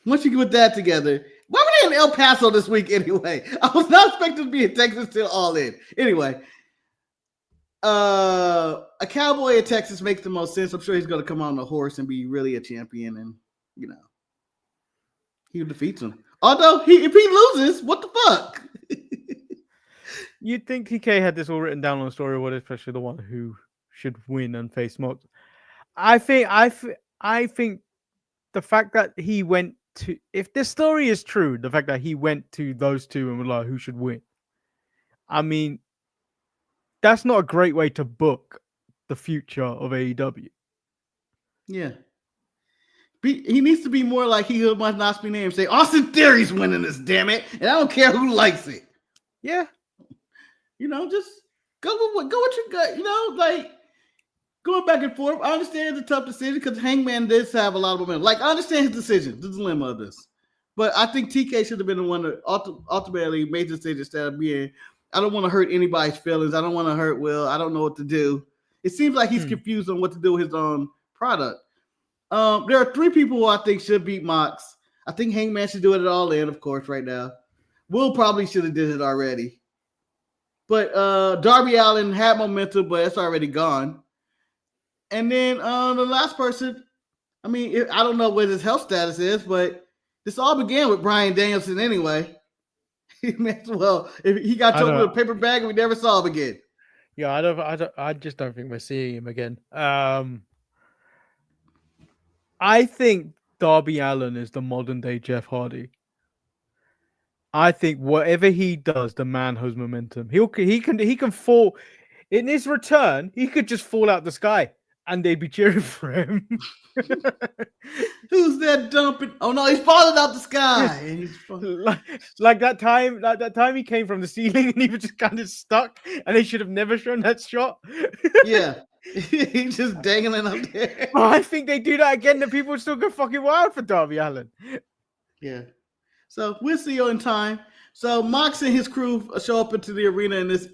Once you put that together, why were they in El Paso this week anyway? I was not expecting to be in Texas till All In. Anyway, a cowboy in Texas makes the most sense. I'm sure he's going to come on the horse and be really a champion, and he defeats him. Although if he loses, what the fuck? You'd think TK had this all written down on Storyboard, especially the one who should win and face Mox. I think the fact that he went to, if this story is true, the fact that he went to those two and was like, who should win? I mean, that's not a great way to book the future of AEW. Yeah. He needs to be more like he must not be named. Say, Austin Theory's winning this, damn it. And I don't care who likes it. Yeah. Just go with your gut. Like going back and forth. I understand it's a tough decision because Hangman does have a lot of momentum. Like, I understand his decision, the dilemma of this. But I think TK should have been the one that ultimately made the decision instead of being, I don't want to hurt anybody's feelings. I don't want to hurt Will. I don't know what to do. It seems like he's confused on what to do with his own product. There are three people who I think should beat Mox. I think Hangman should do it at All In, of course, right now. Will probably should have did it already. But Darby Allin had momentum, but it's already gone. And then the last person, I mean, I don't know what his health status is, but this all began with Bryan Danielson anyway. He may as well. If he got choked with a paper bag and we never saw him again. Yeah, I just don't think we're seeing him again. I think Darby Allin is the modern day Jeff Hardy. I think whatever he does, the man has momentum. He can fall in his return. He could just fall out the sky, and they'd be cheering for him. Who's that dumping? Oh no, he's falling out the sky. And he's like that time he came from the ceiling and he was just kind of stuck, and they should have never shown that shot. Yeah. He's just dangling up there. Well, I think they do that again, the people would still go fucking wild for Darby Allin. Yeah. So we'll see you in time. So Mox and his crew show up into the arena in this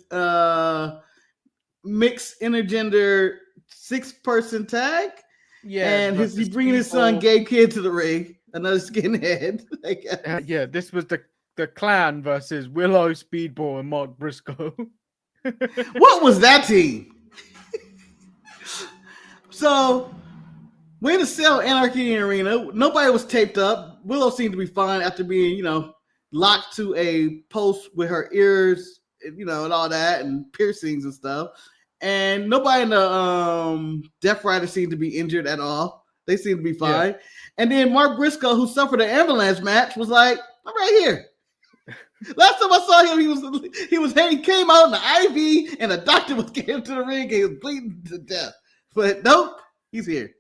mixed intergender 6-person tag. Yeah, and like he's bringing his son Gabe Kid to the ring, another skinhead. Yeah, this was the Clan versus Willow, Speedball, and Mark Briscoe. What was that team? So we're in the Cell Anarchy Arena. Nobody was taped up. Willow seemed to be fine after being, locked to a post with her ears, and all that, and piercings and stuff. And nobody in the Death Rider seemed to be injured at all. They seemed to be fine. Yeah. And then Mark Briscoe, who suffered an ambulance match, was like, "I'm right here." Last time I saw him, he came out in the IV, and the doctor was getting him to the ring. And he was bleeding to death. But nope, he's here.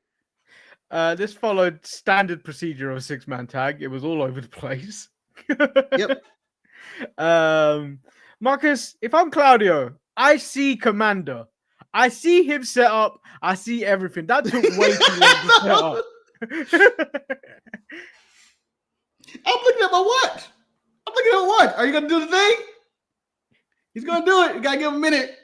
This followed standard procedure of a 6-man tag. It was all over the place. Yep. Marcus, if I'm Claudio, I see Commander. I see him set up. I see everything. That took way too long to set up. I'm looking at my watch. Are you going to do the thing? He's going to do it. You got to give him a minute.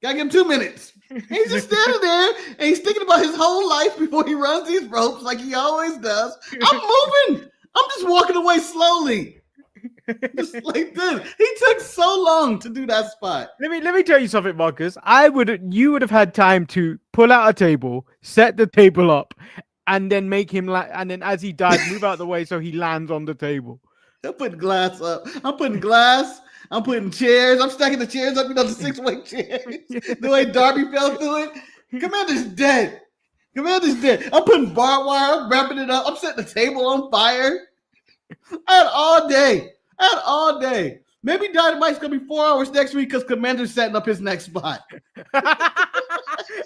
Got to give him 2 minutes. And he's just standing there, and he's thinking about his whole life before he runs these ropes like he always does. I'm moving. I'm just walking away slowly. Just like this. He took so long to do that spot. Let me tell you something, Marcus. You would have had time to pull out a table, set the table up, and then make him and then as he dies, move out of the way so he lands on the table. I'm putting glass up. I'm putting glass. I'm putting chairs. I'm stacking the chairs up, the 6-way chairs. The way Darby fell through it. Commander's dead. I'm putting barbed wire. I'm wrapping it up. I'm setting the table on fire. I had all day. Maybe Dynamite's going to be 4 hours next week because Commander's setting up his next spot.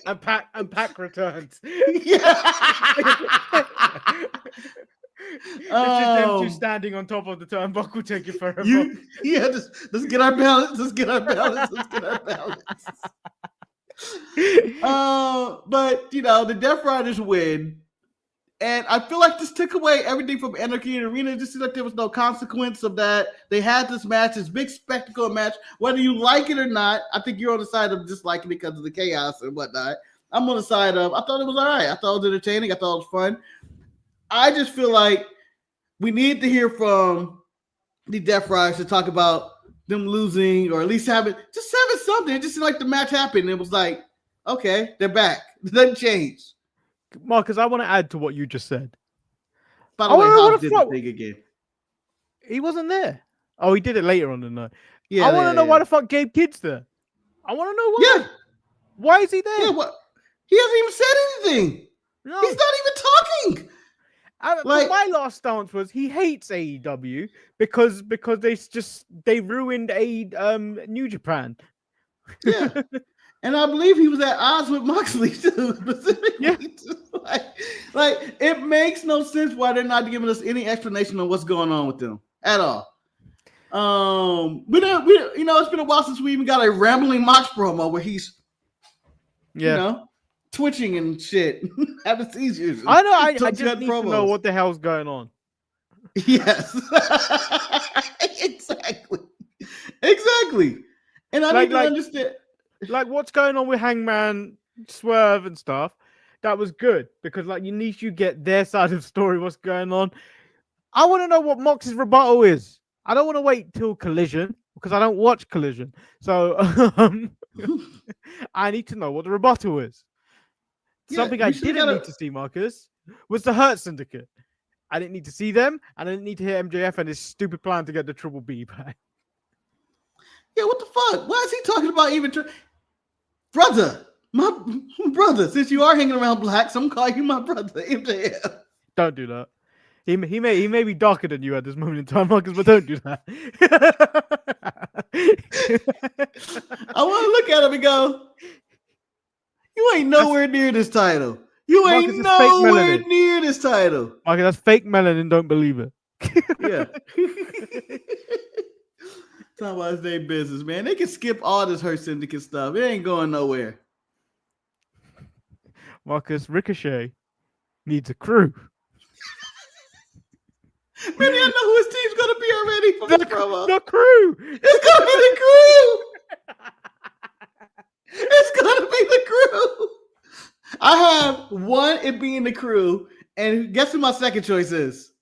and Pac returns. Yeah. It's just them two standing on top of the turnbuckle taking forever. Let's get our balance. But the Death Riders win. And I feel like this took away everything from Anarchy and Arena. It just seemed like there was no consequence of that. They had this match, this big spectacle match. Whether you like it or not, I think you're on the side of disliking it because of the chaos and whatnot. I'm on the side of, I thought it was all right. I thought it was entertaining. I thought it was fun. I just feel like we need to hear from the Death Riders to talk about them losing, or at least having something. It just seemed like the match happened. It was like, okay, they're back. It doesn't change. Marcus, I want to add to what you just said. By the way, Hobbs did the thing again. He wasn't there. Oh, he did it later on the night. Yeah, I want to know why the fuck Gabe Kid's there. I want to know why. Yeah. Why is he there? Yeah, what? He hasn't even said anything. No. He's not even talking. My last stance was he hates AEW because they ruined New Japan. Yeah. And I believe he was at odds with Moxley too. Yeah. Like it makes no sense why they're not giving us any explanation on what's going on with them at all. We it's been a while since we even got a rambling Mox promo where he's twitching and shit, having seizures. I know. I just need to know what the hell's going on. Yes. Exactly. And I need to understand. Like what's going on with Hangman, Swerve, and stuff. That was good because at least you get their side of the story. What's going on? I want to know what Mox's rebuttal is. I don't want to wait till Collision because I don't watch Collision. So I need to know what the rebuttal is. Something I didn't need to see, Marcus, was the Hurt Syndicate. I didn't need to see them, and I didn't need to hear MJF and his stupid plan to get the Triple B back. Yeah, what the fuck? Why is he talking about even... Brother, my brother, since you are hanging around blacks, I'm calling you my brother, MJF. Don't do that. He may be darker than you at this moment in time, Marcus, but don't do that. I want to look at him and go, you ain't nowhere near this title. You ain't nowhere near this title. Marcus, that's fake melanin. Don't believe it. Yeah. Talking about their business, man. They can skip all this Hurt Syndicate stuff. It ain't going nowhere. Marcus, Ricochet needs a crew. Man, I know who his team's going to be already from this promo. The crew. It's going to be the crew. It's going to be the crew. I have one, it being the crew, and guess who my second choice is?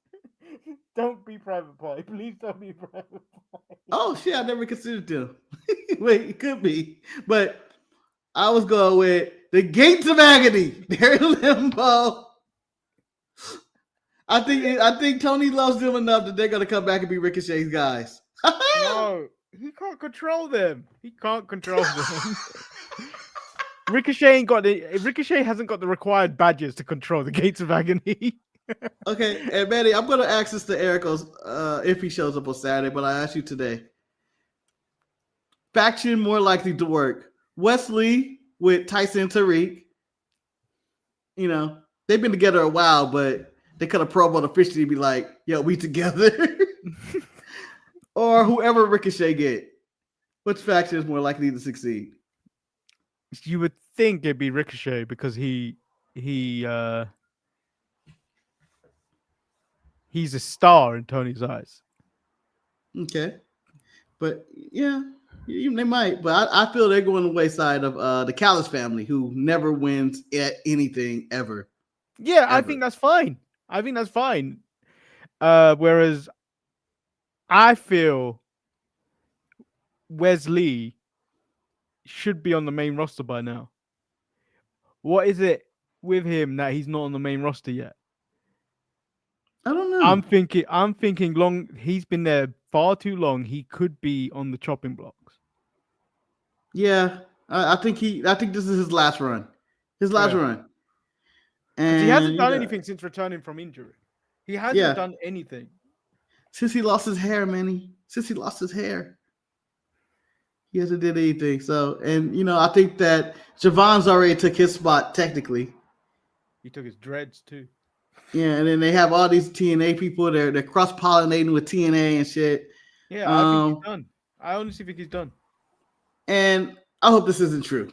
Don't be Private Party. Please don't be Private Party. Oh shit, I never considered them. Wait, it could be. But I was going with the Gates of Agony. They're in limbo. I think Tony loves them enough that they're gonna come back and be Ricochet's guys. No, he can't control them. He can't control them. Ricochet hasn't got the required badges to control the Gates of Agony. Okay, and Manny, I'm gonna ask this to Ericos if he shows up on Saturday, but I asked you today. Faction more likely to work. Wesley with Tyson and Tariq. You know, they've been together a while, but they could have promoted officially be like, yo, we together. Or whoever Ricochet get. Which faction is more likely to succeed? You would think it'd be Ricochet because he's a star in Tony's eyes. Okay. But yeah, they might. But I feel they're going the wayside of the Callis family, who never wins at anything ever. Yeah, ever. I think that's fine. Whereas I feel Wesley should be on the main roster by now. What is it with him that he's not on the main roster yet? I don't know. I'm thinking long. He's been there far too long. He could be on the chopping blocks. Yeah, I think this is his last run. Run. And he hasn't done anything since returning from injury. He hasn't done anything. Since he lost his hair, Manny. He hasn't did anything. So, and I think that Javon's already took his spot technically. He took his dreads too. Yeah, and then they have all these TNA people. They're cross-pollinating with TNA and shit. Yeah, I think he's done. I honestly think he's done. And I hope this isn't true.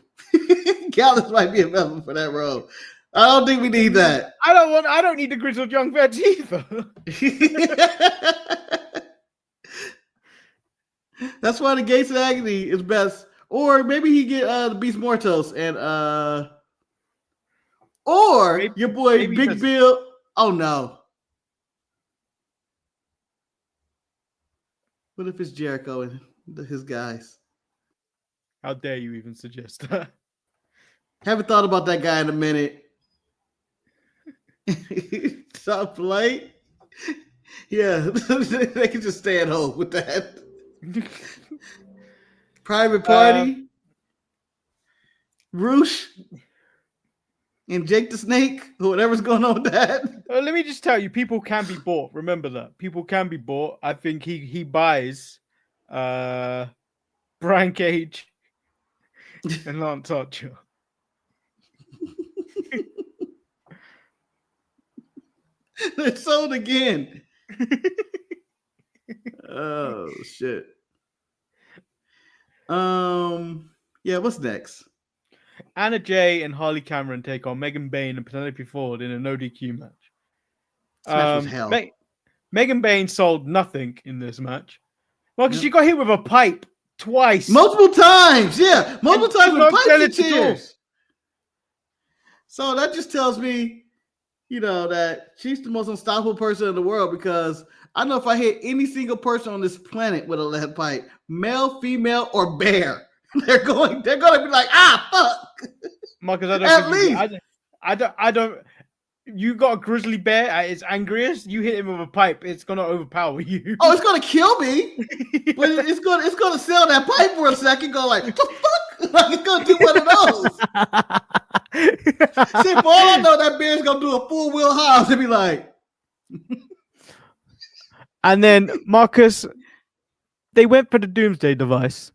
Callis might be available for that role. I don't think we need that. I don't need the grizzled young vets either. That's why the Gates of Agony is best. Or maybe he get the Beast Mortos and or maybe, your boy Big Bill. Oh no. What if it's Jericho and his guys? How dare you even suggest that? Haven't thought about that guy in a minute. Stop polite. Yeah, they can just stay at home with that. Private Party, Roosh, and Jake the Snake, or whatever's going on with that. Let me just tell you, people can be bought. Remember that. People can be bought. I think he buys Brian Cage and Lance Archer. They're sold again. Oh shit. Yeah, what's next? Anna Jay and Harley Cameron take on Megan Bayne and Penelope Ford in a no DQ match. Was hell. Megan Bayne sold nothing in this match. Well, because she got hit with a pipe twice. Multiple times, yeah. Multiple times with pipes and chairs. So that just tells me, that she's the most unstoppable person in the world, because I know if I hit any single person on this planet with a lead pipe, male, female, or bear, they're going to be like, fuck. Marcus, I don't. You got a grizzly bear at its angriest. You hit him with a pipe, it's gonna overpower you. Oh, it's gonna kill me, but it's gonna sell that pipe for a second. Go like, what the fuck? Like it's gonna do one of those. See, for all I know, that bear's gonna do a full wheel house and be like. And then Marcus, they went for the Doomsday device.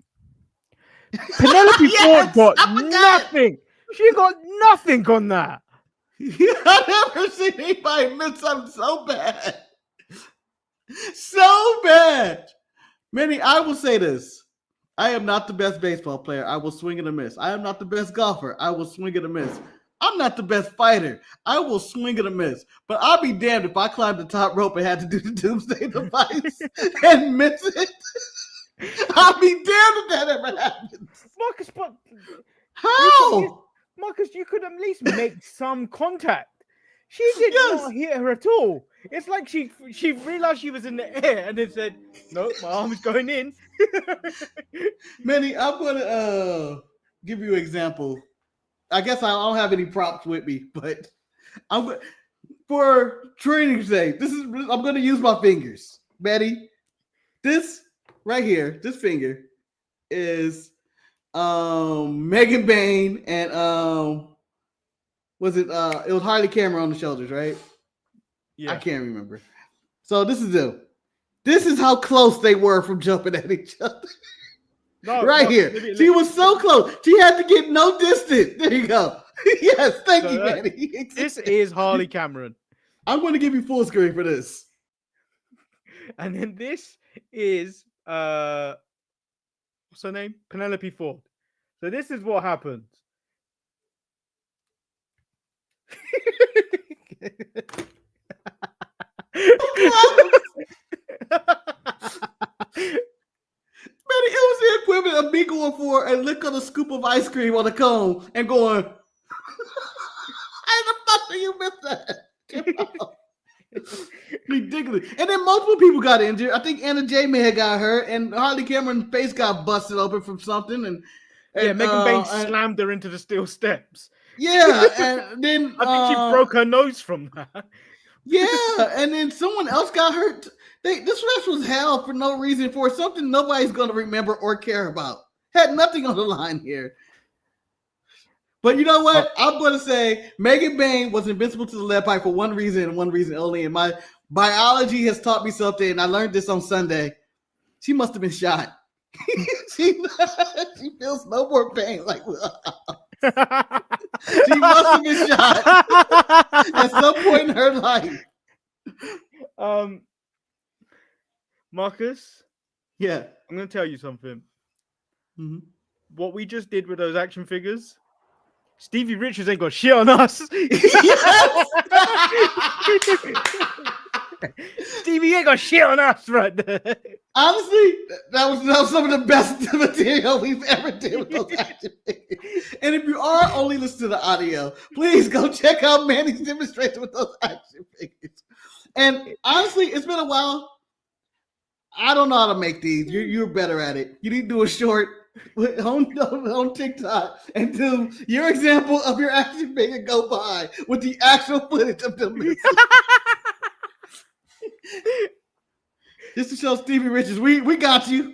Penelope Ford got nothing. She got nothing on that. I've never seen anybody miss something so bad. So bad. Manny, I will say this. I am not the best baseball player. I will swing and a miss. I am not the best golfer. I will swing and a miss. I'm not the best fighter. I will swing and a miss. But I'll be damned if I climbed the top rope and had to do the Doomsday device and miss it. I'll be damned if that ever happens. Marcus, but how? Marcus, you could at least make some contact. She did Yes. not hit her at all. It's like she realized she was in the air and then said, "No, my arm is going in." Manny, I'm gonna give you an example. I guess I don't have any props with me, but for training's sake, I'm gonna use my fingers. Manny, this right here, this finger is Megan Bain and it was Harley Cameron on the shoulders, right? Yeah. I can't remember. So this is them. This is how close they were from jumping at each other. No, Here. She was so close. She had to get no distance. There you go. Yes, thank you, Manny. This is Harley Cameron. I'm going to give you full screen for this. And then this is what's her name? Penelope Ford. So this is what happens. Manny, it was the equivalent of me going for a lick of a scoop of ice cream on a cone and going, how the fuck do you miss that? Ridiculous. And then multiple people got injured. I think Anna J may have got hurt, and Harley Cameron's face got busted open from something. And Megan Bain slammed her into the steel steps. Yeah, and then I think she broke her nose from that. Yeah, and then someone else got hurt. This match was hell for no reason, for something nobody's going to remember or care about. Had nothing on the line here. But you know what? I'm going to say Megan Bain was invincible to the lead pipe for one reason and one reason only. And my biology has taught me something, and I learned this on Sunday. She must have been shot. she feels no more pain. Like she must have been shot at some point in her life. Marcus, yeah, I'm going to tell you something. Mm-hmm. What we just did with those action figures, Stevie Richards ain't got shit on us. Stevie ain't got shit on us right there. Honestly, that was some of the best material we've ever did with those action figures. And if you are only listening to the audio, please go check out Manny's demonstration with those action figures. And honestly, it's been a while. I don't know how to make these. You're better at it. You need to do a short on TikTok and do your example of your action figure go by with the actual footage of them. Just to show Stevie Richards, we got you.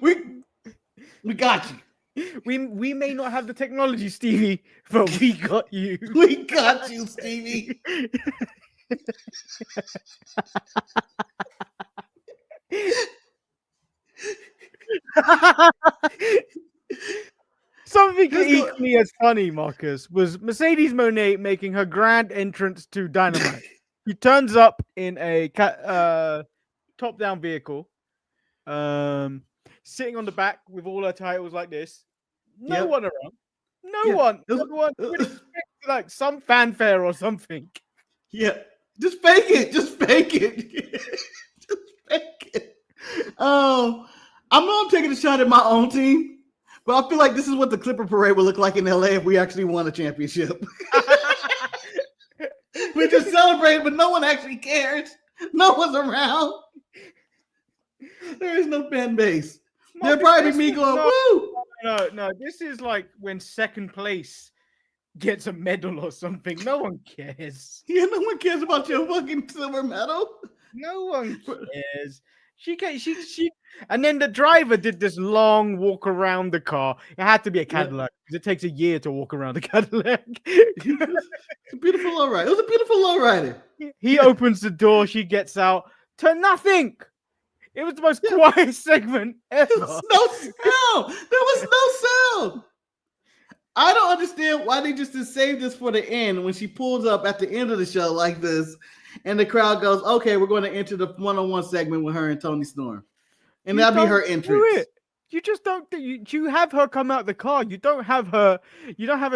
We got you. We may not have the technology, Stevie, but we got you. We got you, Stevie. Something equally as funny, Marcus, was Mercedes Moné making her grand entrance to Dynamite. She turns up in a top-down vehicle, sitting on the back with all her titles like this. No one around. No one. Like some fanfare or something. Yeah. Just fake it. Just fake it. Just fake it. I'm not taking a shot at my own team, but I feel like this is what the Clipper Parade would look like in LA if we actually won a championship. We just celebrate, but no one actually cares. No one's around. There is no fan base. There'll probably be me going, woo! No. This is like when second place gets a medal or something. No one cares. Yeah, no one cares about your fucking silver medal. No one cares. She, and then the driver did this long walk around the car. It had to be a Cadillac because it takes a year to walk around a Cadillac. It's a beautiful lowrider. It was a beautiful lowrider. He opens the door. She gets out to nothing. It was the most quiet segment ever. There was no sound. There was no sound. I don't understand why they just saved this for the end when she pulls up at the end of the show like this. And the crowd goes, okay, we're going to enter the one-on-one segment with her and Toni Storm. And that'll be her entrance. You just don't you have her come out the car. You don't have her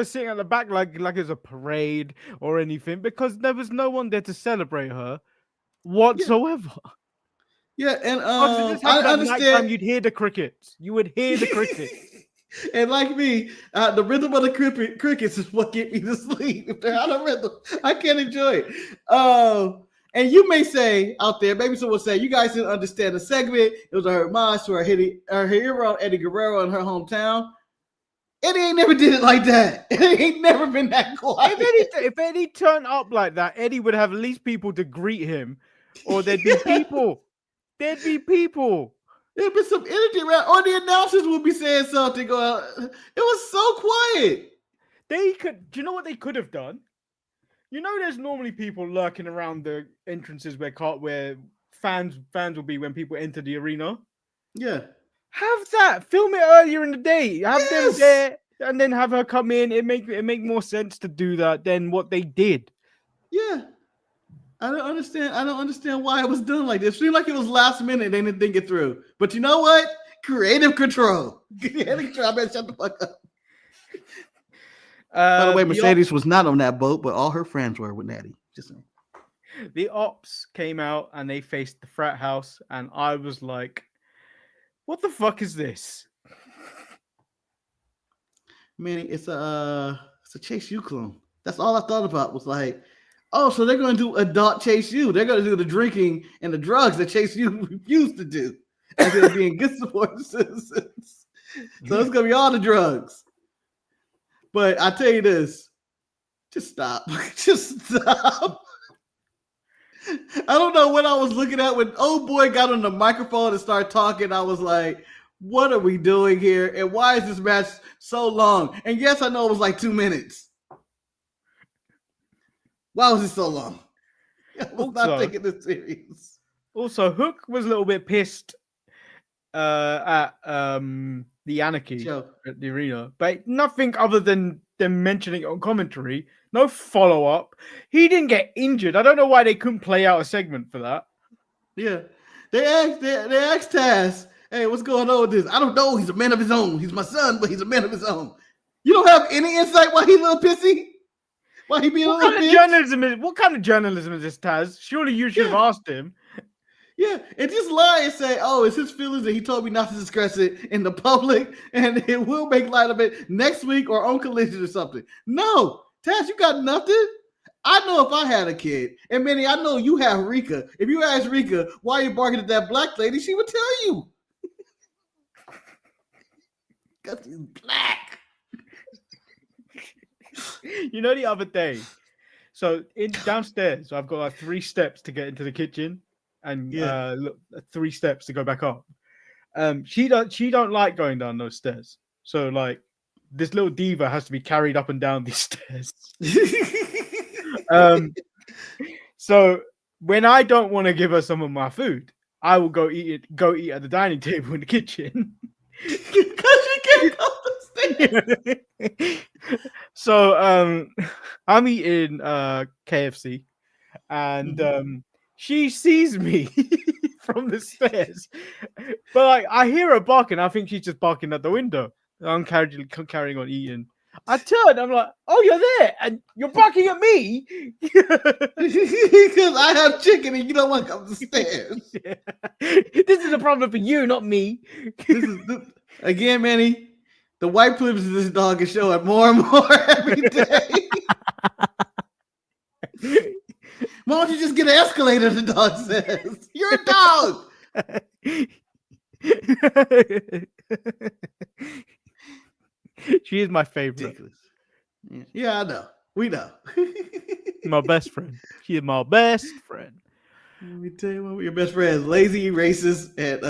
sitting at the back like it's a parade or anything, because there was no one there to celebrate her whatsoever. Yeah, and I understand. You'd hear the crickets. You would hear the crickets. And like me, the rhythm of the crickets is what get me to sleep. If they're out of rhythm, I can't enjoy it. And you may say out there, maybe someone say, you guys didn't understand the segment. It was a homage to her hero, Eddie Guerrero, in her hometown. Eddie ain't never did it like that. It ain't never been that quiet. If Eddie turned up like that, Eddie would have at least people to greet him, or there'd be people. There'd be people. There'd be some energy around, or the announcers would be saying something. It was so quiet. They could. Do you know what they could have done? You know, there's normally people lurking around the entrances where fans will be when people enter the arena. Yeah. Have that. Film it earlier in the day. Have them there, and then have her come in. It make more sense to do that than what they did. Yeah. I don't understand why it was done like this. It seemed like it was last minute. They didn't think it through. But you know what? Creative control. I better shut the fuck up. By the way, Mercedes was not on that boat, but all her friends were with Natty. Just saying. The Ops came out and they faced the frat house, and I was like, "What the fuck is this?" Man, it's a Chase U clone. That's all I thought about. Was like, oh, so they're going to do adult Chase U. They're going to do the drinking and the drugs that Chase U refused to do, as they're being good supporting citizens. So it's going to be all the drugs. But I tell you this, just stop. Just stop. I don't know what I was looking at when old boy got on the microphone and started talking. I was like, what are we doing here? And why is this match so long? And yes, I know it was like 2 minutes. Why was it so long? I was not taking this serious. Also, Hook was a little bit pissed at the Anarchy at the arena, but nothing other than them mentioning it on commentary. No follow-up. He didn't get injured. I don't know why they couldn't play out a segment for that. Yeah. They asked Taz, hey, what's going on with this? I don't know. He's a man of his own. He's my son, but he's a man of his own. You don't have any insight why he's a little pissy? Why he being a little bitch? What kind of journalism is this, Taz? Surely you should have asked him. Yeah, and just lie and say, oh, it's his feelings and he told me not to discuss it in the public and it will make light of it next week or on Collision or something. No, Taz, you got nothing. I know if I had a kid, and Manny, I know you have Rika. If you ask Rika why you barking at that black lady, she would tell you. Because she's black. You know, the other day, so downstairs, I've got like 3 steps to get into the kitchen. And 3 steps to go back up. She don't like going down those stairs. So like this little diva has to be carried up and down these stairs. So when I don't want to give her some of my food, I will go eat at the dining table in the kitchen. Because you can't go the stairs. So I'm eating KFC, and she sees me from the stairs, but like I hear her barking. I think she's just barking at the window. I'm carrying on eating. I turn. I'm like, "Oh, you're there, and you're barking at me because I have chicken and you don't want to come to the stairs." Yeah. This is a problem for you, not me. Again, Manny. The white privilege of this dog is showing more and more every day. Why don't you just get an escalator? The dog says, "You're a dog." She is my favorite. Ridiculous. Yeah, I know. We know. My best friend. She is my best friend. Let me tell you what, your best friend is lazy, racist, and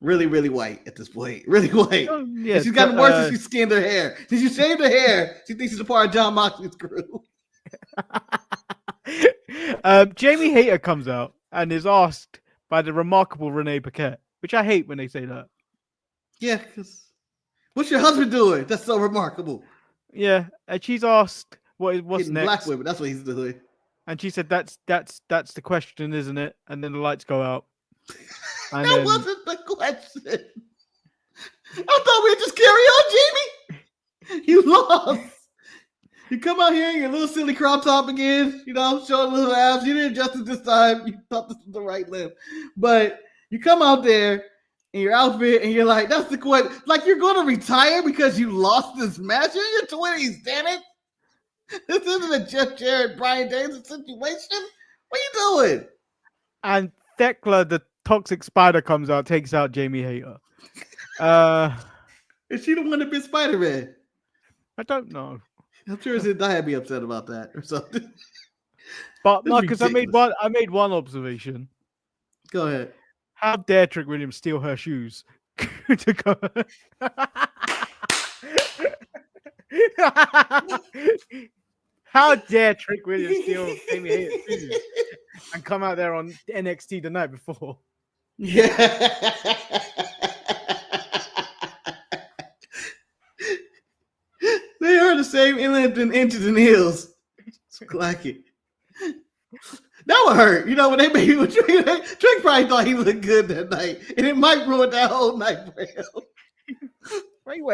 really, really white at this point. Really white. Oh, yeah, she's gotten worse since she skinned her hair. Since you shaved her hair, she thinks she's a part of John Moxley's crew. Jamie Hayter comes out and is asked by the remarkable Renee Paquette, which I hate when they say that. Yeah, because what's your husband doing? That's so remarkable. Yeah, and she's asked what's getting next. Black women, that's what he's doing. And she said, "That's the question, isn't it?" And then the lights go out. And that wasn't the question. I thought we'd just carry on, Jamie. You lost. You come out here in your little silly crop top again, showing little abs. You didn't adjust it this time. You thought this was the right limb. But you come out there in your outfit, and you're like, that's the question. Like, you're going to retire because you lost this match? You're in your 20s, damn it. This isn't a Jeff Jarrett, Brian Danielson situation. What are you doing? And Thekla, the toxic spider, comes out, takes out Jamie Hayter. Is she the one that bit Spider-Man? I don't know. I'm sure Zendaya be upset about that or something. But Marcus, I made one observation. Go ahead. How dare Trick Williams steal her shoes to go? How dare Trick Williams steal Jamie Hayter's shoes and come out there on NXT the night before? Yeah. They are the same inches and heels. Like it. That would hurt. You know, when they made him Trick probably thought he looked good that night. And it might ruin that whole night for him.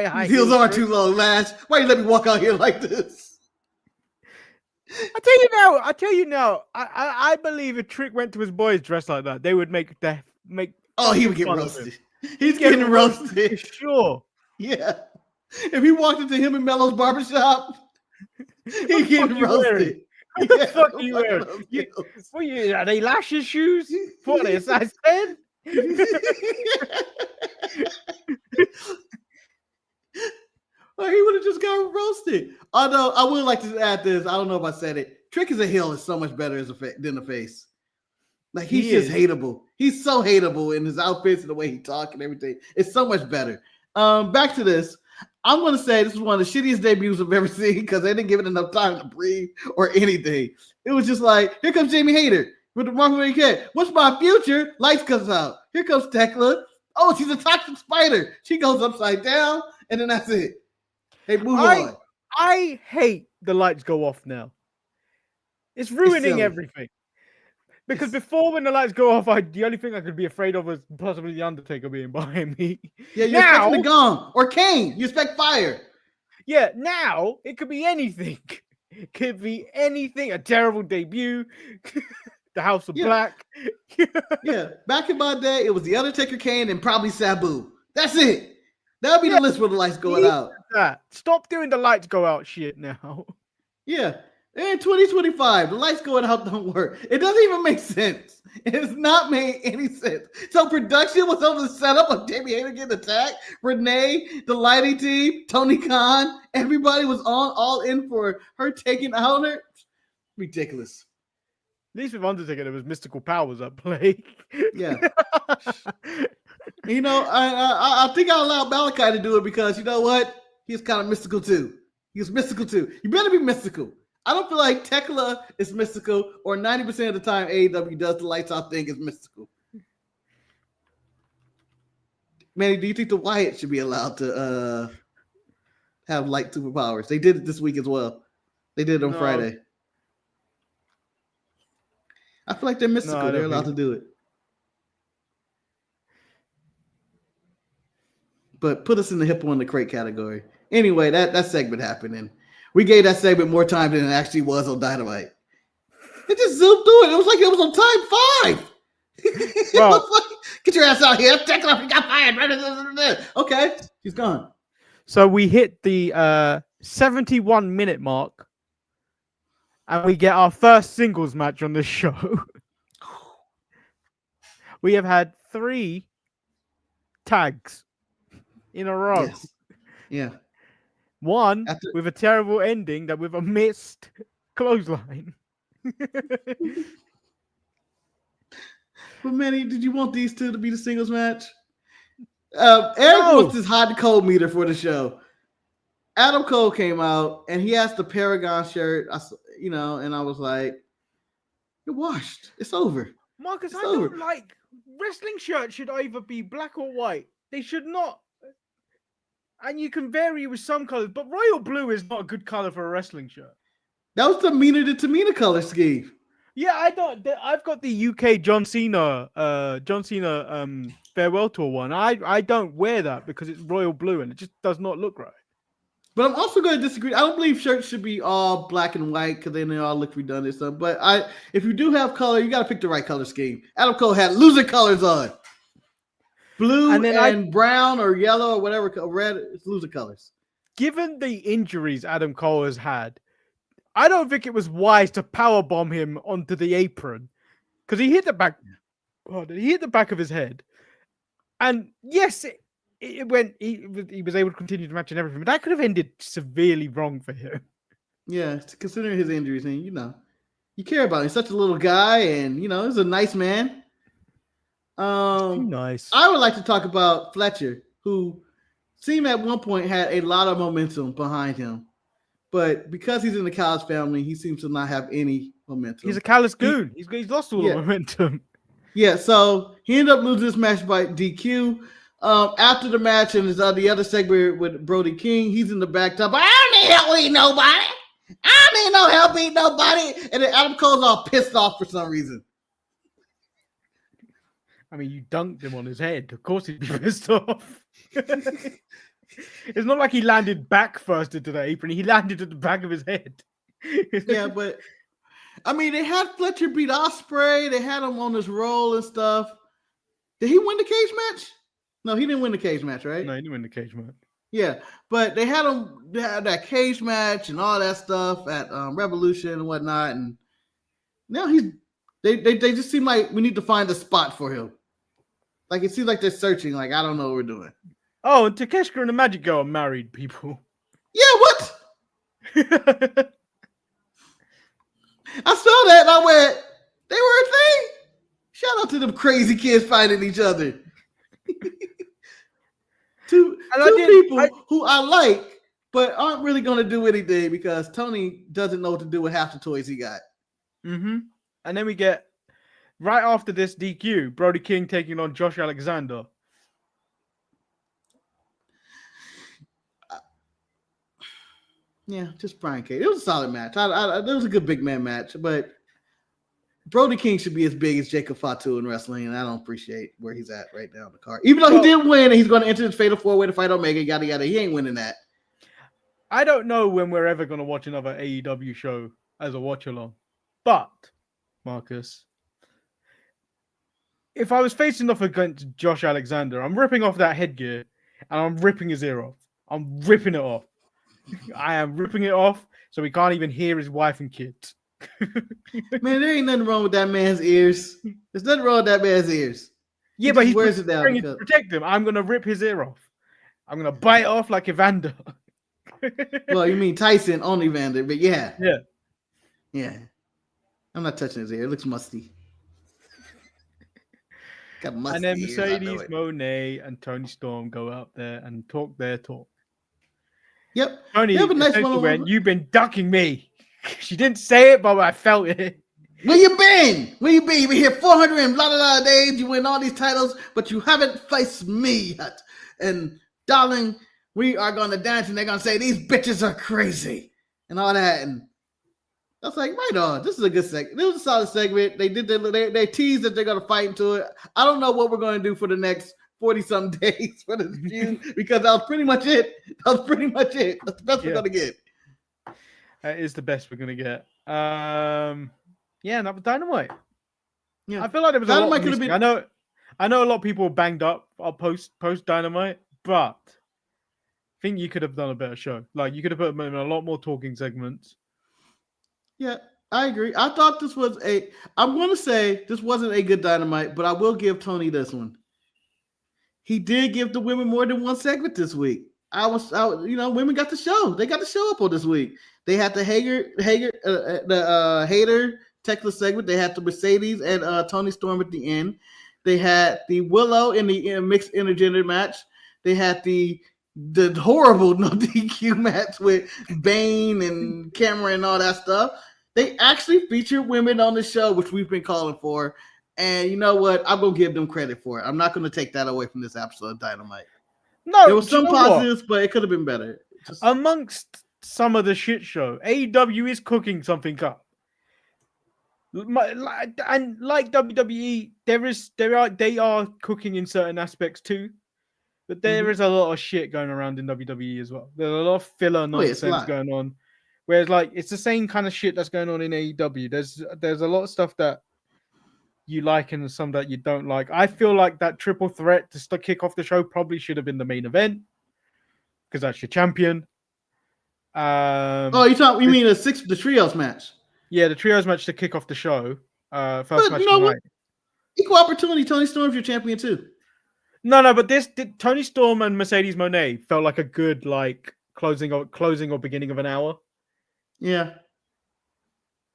High heels are too long, Lash. Why you let me walk out here like this? I tell you now. I believe if Trick went to his boys dressed like that, they would make. Oh, he would get roasted. He's getting roasted. Sure. Yeah. If he walked into him and Melo's barbershop, he'd get roasted. What the fuck are you wearing? Are they lashes shoes? What are they, a size 10? Well, he would have just got roasted. Although I would like to add this. I don't know if I said it. Trick as a heel is so much better than the face. Like, he's just hateable. He's so hateable in his outfits and the way he talks and everything. It's so much better. Back to this. I'm going to say this is one of the shittiest debuts I've ever seen because they didn't give it enough time to breathe or anything. It was just like, here comes Jamie Hayter with the Vaquer Kid. What's my future? Lights comes out. Here comes Thekla. Oh, she's a toxic spider. She goes upside down, and then that's it. Hey, move on. I hate the lights go off now. It's ruining everything. Because before, when the lights go off, the only thing I could be afraid of was possibly the Undertaker being behind me. Yeah, you're expecting the gong or Kane. You expect fire. Yeah, now it could be anything. It could be anything. A terrible debut. The House of Black. Yeah, back in my day, it was the Undertaker, Kane, and probably Sabu. That's it. That'll be the list with the lights going out. Stop doing the lights go out shit now. Yeah. In 2025, the lights going out don't work. It doesn't even make sense. It has not made any sense. So production was on the setup of Jamie Hayter getting attacked. Renee, the lighting team, Tony Khan, everybody was all in for her taking out her. Ridiculous. At least with Undertaker, there was mystical powers at play. Yeah. You know, I think I allowed Malachi to do it because you know what? He's kind of mystical too. He's mystical too. You better be mystical. I don't feel like Thekla is mystical, or 90% of the time AEW does the lights out thing is mystical. Manny, do you think the Wyatt should be allowed to have light superpowers? They did it this week as well. They did it on Friday. I feel like they're mystical. They're allowed to do it. But put us in the hippo in the crate category. Anyway, that segment happened, and we gave that segment more time than it actually was on Dynamite. It just zoomed through it. It was like it was on time 5. Well, get your ass out here. Thekla, you got fired. Okay, she's gone. So we hit the 71-minute mark, and we get our first singles match on the show. We have had 3 tags in a row. Yes. Yeah. One with a terrible ending that with a missed clothesline. But Manny, did you want these two to be the singles match? Eric wants his hot and cold meter for the show. Adam Cole came out and he has the Paragon shirt, and I was like, "You're washed. It's over." Marcus, I don't like wrestling shirts. Should either be black or white. They should not. And you can vary with some colors, but royal blue is not a good color for a wrestling shirt. That was the Tamina to Tamina color scheme. Yeah, I don't. I've got the UK John Cena farewell tour one. I don't wear that because it's royal blue and it just does not look right. But I'm also going to disagree. I don't believe shirts should be all black and white because then they all look redundant. Stuff. But if you do have color, you got to pick the right color scheme. Adam Cole had loser colors on. Blue And then brown or yellow or whatever, red, it's losing colors. Given the injuries Adam Cole has had, I don't think it was wise to powerbomb him onto the apron because he hit the back. He hit the back of his head, and yes, it went. He was able to continue the match and everything, but that could have ended severely wrong for him. Yeah, considering his injuries, and you care about him. He's such a little guy, and he's a nice man. Nice. I would like to talk about Fletcher, who seemed at one point had a lot of momentum behind him, but because he's in the Callis family, he seems to not have any momentum. He's a callous goon. He's lost all the momentum. Yeah, so he ended up losing this match by DQ. After the match and the other segment with Brody King, he's in the back top. I don't need help beating nobody. I don't need no help beating nobody. And then Adam Cole's all pissed off for some reason. I mean, you dunked him on his head. Of course he'd be pissed off. It's not like he landed back first into the apron. He landed at the back of his head. Yeah, but I mean, they had Fletcher beat Osprey. They had him on this roll and stuff. Did he win the cage match? No, he didn't win the cage match, right? No, he didn't win the cage match. Yeah, but they had him. They had that cage match and all that stuff at Revolution and whatnot. And now they just seem like we need to find a spot for him. Like it seems like they're searching. Like I don't know what we're doing. Oh, and Takeshita and the Magic Girl are married people. Yeah, what? I saw that and I went, they were a thing. Shout out to them crazy kids fighting each other. two people who I like, but aren't really going to do anything because Tony doesn't know what to do with half the toys he got. Mm-hmm. And then we get, right after this DQ, Brody King taking on Josh Alexander. Yeah, just Brian Cage. It was a solid match. It was a good big man match, but Brody King should be as big as Jacob Fatu in wrestling, and I don't appreciate where he's at right now in the card. Even though he did win, and he's going to enter the Fatal 4-Way to fight Omega, yada, yada. He ain't winning that. I don't know when we're ever going to watch another AEW show as a watch-along. But, Marcus, if I was facing off against Josh Alexander, I'm ripping off that headgear, and I'm ripping his ear off. I'm ripping it off. I am ripping it off so we can't even hear his wife and kids. Man, there ain't nothing wrong with that man's ears. There's nothing wrong with that man's ears. Yeah, but he's wears it down to protect him. I'm gonna rip his ear off. I'm gonna bite it off like Evander. Well, you mean Tyson on Evander, but yeah. Yeah. I'm not touching his ear. It looks musty. Got musty. And then Mercedes Moné and Toni Storm go out there and talk their talk. Yep. Tony, nice you've been ducking me. She didn't say it, but I felt it. Where you been? You've been here 400 and blah, blah, blah days. You win all these titles, but you haven't faced me yet. And darling, we are going to dance and they're going to say, these bitches are crazy and all that. And I was like, right on. This is a good segment. This was a solid segment. They they teased that they're going to fight into it. I don't know what we're going to do for the next 40-some days for this feud because that was pretty much it. That's the best we're going to get. That is the best we're going to get. Yeah, that was Dynamite. Yeah, I feel like there was Dynamite a lot missing. I know a lot of people were banged up post Dynamite, but I think you could have done a better show. Like you could have put in a lot more talking segments. Yeah, I agree. I thought this was I'm going to say this wasn't a good Dynamite, but I will give Tony this one. He did give the women more than one segment this week. Women got the show. They got to show up on this week. They had the Hater Thekla segment. They had the Mercedes and Toni Storm at the end. They had the Willow in the mixed intergender match. They had the horrible no DQ match with Bane and Cameron and all that stuff. They actually featured women on the show, which we've been calling for. And you know what? I'm going to give them credit for it. I'm not going to take that away from this episode of Dynamite. No, there was some positives, but it could have been better. Amongst some of the shit show, AEW is cooking something up. And like WWE, they are cooking in certain aspects too. But there is a lot of shit going around in WWE as well. There's a lot of filler nonsense going on. Whereas it's the same kind of shit that's going on in AEW. There's a lot of stuff that you like and some that you don't like. I feel like that triple threat to kick off the show probably should have been the main event because that's your champion. You mean the trios match? Yeah, the trios match to kick off the show. First But match you know of the what? night. Equal opportunity. Toni Storm's your champion too. No, but this Toni Storm and Mercedes Moné felt like a good closing or beginning of an hour. Yeah,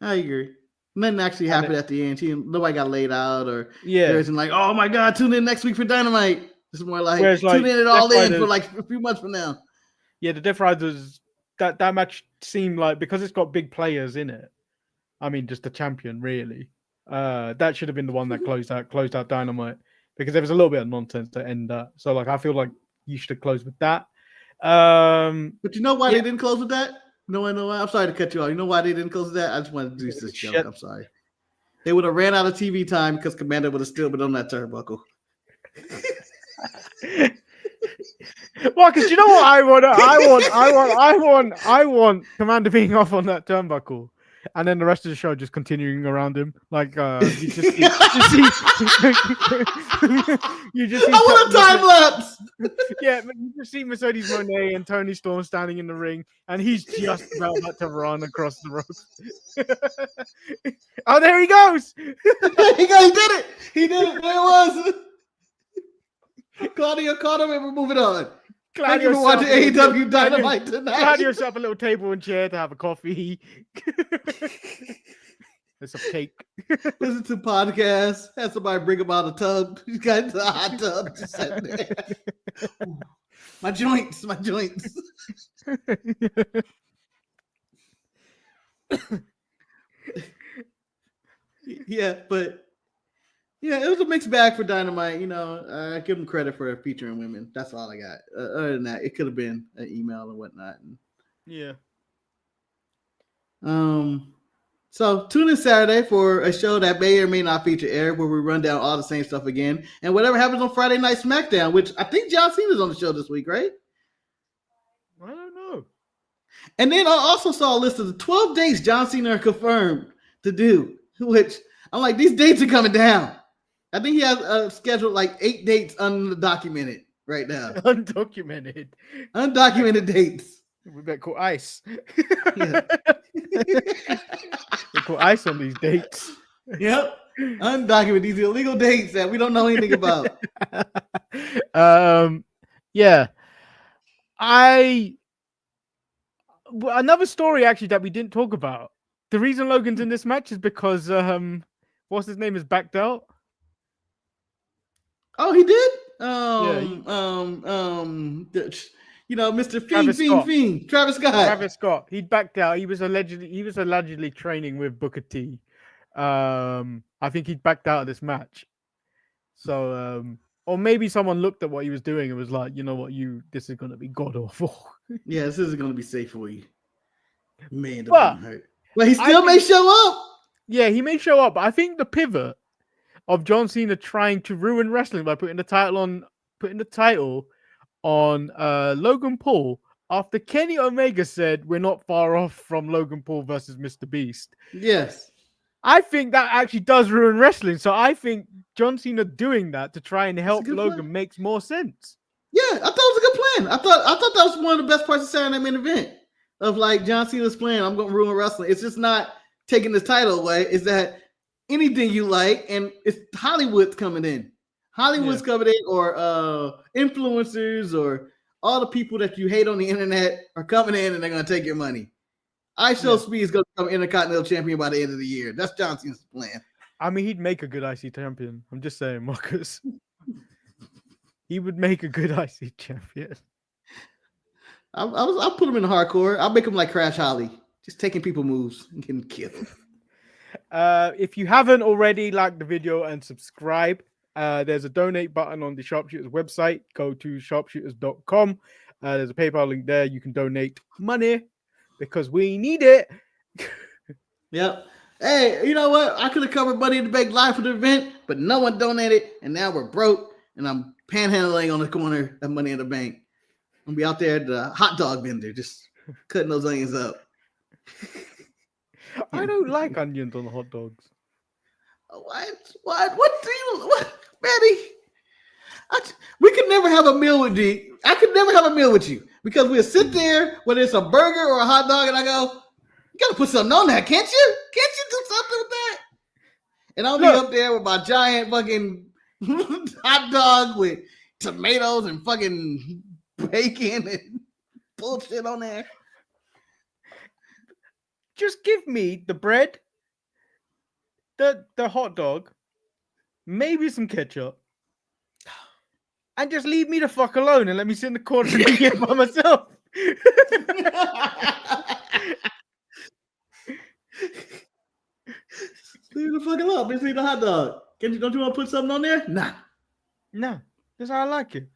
I agree. Nothing actually happened at the end. Nobody got laid out or there isn't like, oh my god, tune in next week for Dynamite. It's more like tune in it all in for like a few months from now. Yeah, the Death Riders, that match seemed like, because it's got big players in it. I mean, just the champion really. That should have been the one that closed out Dynamite because there was a little bit of nonsense to end that. So like, I feel like you should have closed with that. But you know why they didn't close with that? No, I'm sorry to cut you off. You know why they didn't close with that? I just wanted to do this joke. I'm sorry. They would have ran out of TV time because Commander would have still been on that turnbuckle. Marcus, you know what I want Commander being off on that turnbuckle, and then the rest of the show just continuing around him. Like you just see I want a time lapse. Yeah, but you just see Mercedes Moné and Toni Storm standing in the ring, and he's just about to run across the ropes. Oh, there he goes! He did it! He did it! There it was! Claudio caught him and we're moving on. Thank you for watching AEW Dynamite tonight. Claudio yourself a little table and chair to have a coffee. There's some cake. Listen to podcasts. Have somebody bring him out a tub. He's got into a hot tub. Just sitting there. My joints. Yeah, but yeah, it was a mixed bag for Dynamite. You know, I give them credit for featuring women. That's all I got. Other than that, it could have been an email and whatnot. Yeah. So tune in Saturday for a show that may or may not feature Eric, where we run down all the same stuff again, and whatever happens on Friday Night SmackDown, which I think John Cena's on the show this week, right? I don't know. And then I also saw a list of the 12 dates John Cena confirmed to do, which I'm like, these dates are coming down. I think he has scheduled like 8 dates undocumented right now. Undocumented dates. We better call ICE. Yeah. We call ICE on these dates. Yep. Undocumented. These illegal dates that we don't know anything about. Yeah. Another story actually that we didn't talk about. The reason Logan's in this match is because what's his name is backed out. Oh, he did? Mr. Fiend, Travis Scott. He backed out. He was allegedly training with Booker T. I think he backed out of this match. So or maybe someone looked at what he was doing and was like, you know what, this is gonna be god awful. Yeah, this isn't gonna be safe for you. Man, hurt. But he still may show up. Yeah, he may show up, but I think the pivot of John Cena trying to ruin wrestling by putting the title on Logan Paul after Kenny Omega said we're not far off from Logan Paul versus Mr. Beast. Yes. I think that actually does ruin wrestling. So I think John Cena doing that to try and help Logan makes more sense. Yeah, I thought it was a good plan. I thought that was one of the best parts of Saturday Night Main Event. Of like John Cena's plan, I'm going to ruin wrestling. It's just not taking this title away. It's that anything you like, and it's Hollywood's coming in. Coming in, or influencers, or all the people that you hate on the internet are coming in, and they're going to take your money. Speed is going to become Intercontinental Champion by the end of the year. That's John Cena's plan. I mean, he'd make a good IC champion. I'm just saying, Marcus. He would make a good IC champion. I'll put him in the hardcore. I'll make him like Crash Holly, just taking people moves and getting killed. If you haven't already, like the video and subscribe. There's a donate button on the Sharpshooters website. Go to sharpshooters.com. There's a PayPal link there. You can donate money because we need it. Yep. Hey, you know what? I could have covered Money in the Bank live for the event, but no one donated, and now we're broke, and I'm panhandling on the corner of Money in the Bank. I'm gonna be out there at the hot dog vendor, just cutting those onions up. I don't like onions on hot dogs. What do you, Betty? We could never have a meal with you. I could never have a meal with you because we'll sit there, whether it's a burger or a hot dog, and I go, you gotta put something on that, can't you? Can't you do something with that? And I'll be up there with my giant fucking hot dog with tomatoes and fucking bacon and bullshit on there. Just give me the bread, the hot dog, maybe some ketchup, and just leave me the fuck alone and let me sit in the corner and eat it by myself. Leave the fuck alone. Just eat the hot dog. Don't you want to put something on there? Nah. No, that's how I like it.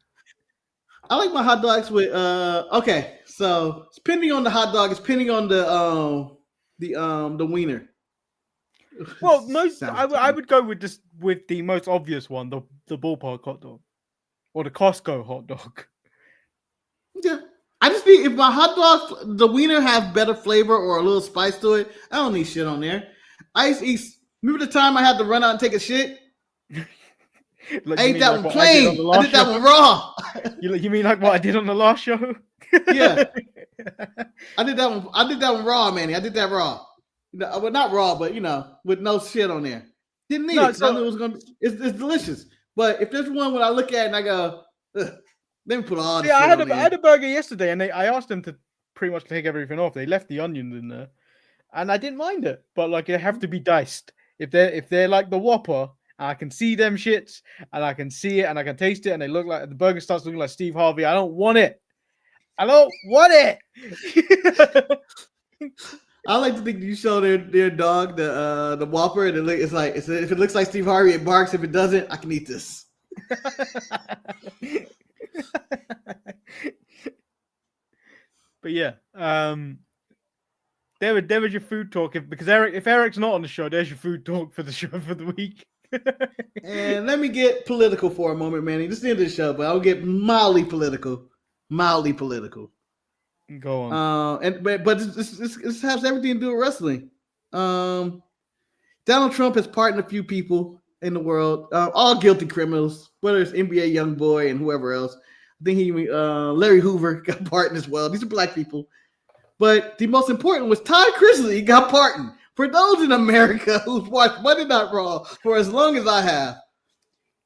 I like my hot dogs with okay, so depending on the hot dog, it's depending on the wiener. Well, I would go with the most obvious one, the ballpark hot dog. Or the Costco hot dog. Yeah. I just think if my hot dog, the wiener has better flavor or a little spice to it, I don't need shit on there. I used to eat, remember the time I had to run out and take a shit? Like, I ate that one plain. I did that one raw. You mean like what I did on the last show? Yeah. I did that one raw, man. I did that raw. Well, not raw, but with no shit on there. Didn't need it. I knew it was gonna. It's delicious. But if there's one when I look at it and I go, let me put all this shit on there. I had a burger yesterday, and I asked them to pretty much take everything off. They left the onions in there, and I didn't mind it. But like, they have to be diced. If they're like the Whopper, and I can see them shits, and I can see it, and I can taste it, and they look like the burger starts looking like Steve Harvey. I don't want it. I don't want it. I like to think you show their dog the Whopper, and it's like if it looks like Steve Harvey, it barks. If it doesn't, I can eat this. But yeah, there was your food talk. Because if Eric's not on the show, there's your food talk for the show for the week. And let me get political for a moment, Manny. This is the end of the show, but I'll get mildly political. Go on. But this has everything to do with wrestling. Donald Trump has pardoned a few people in the world, all guilty criminals, whether it's NBA YoungBoy and whoever else. I think Larry Hoover got pardoned as well. These are black people. But the most important was Todd Chrisley got pardoned. For those in America who've watched Monday Night Raw for as long as I have,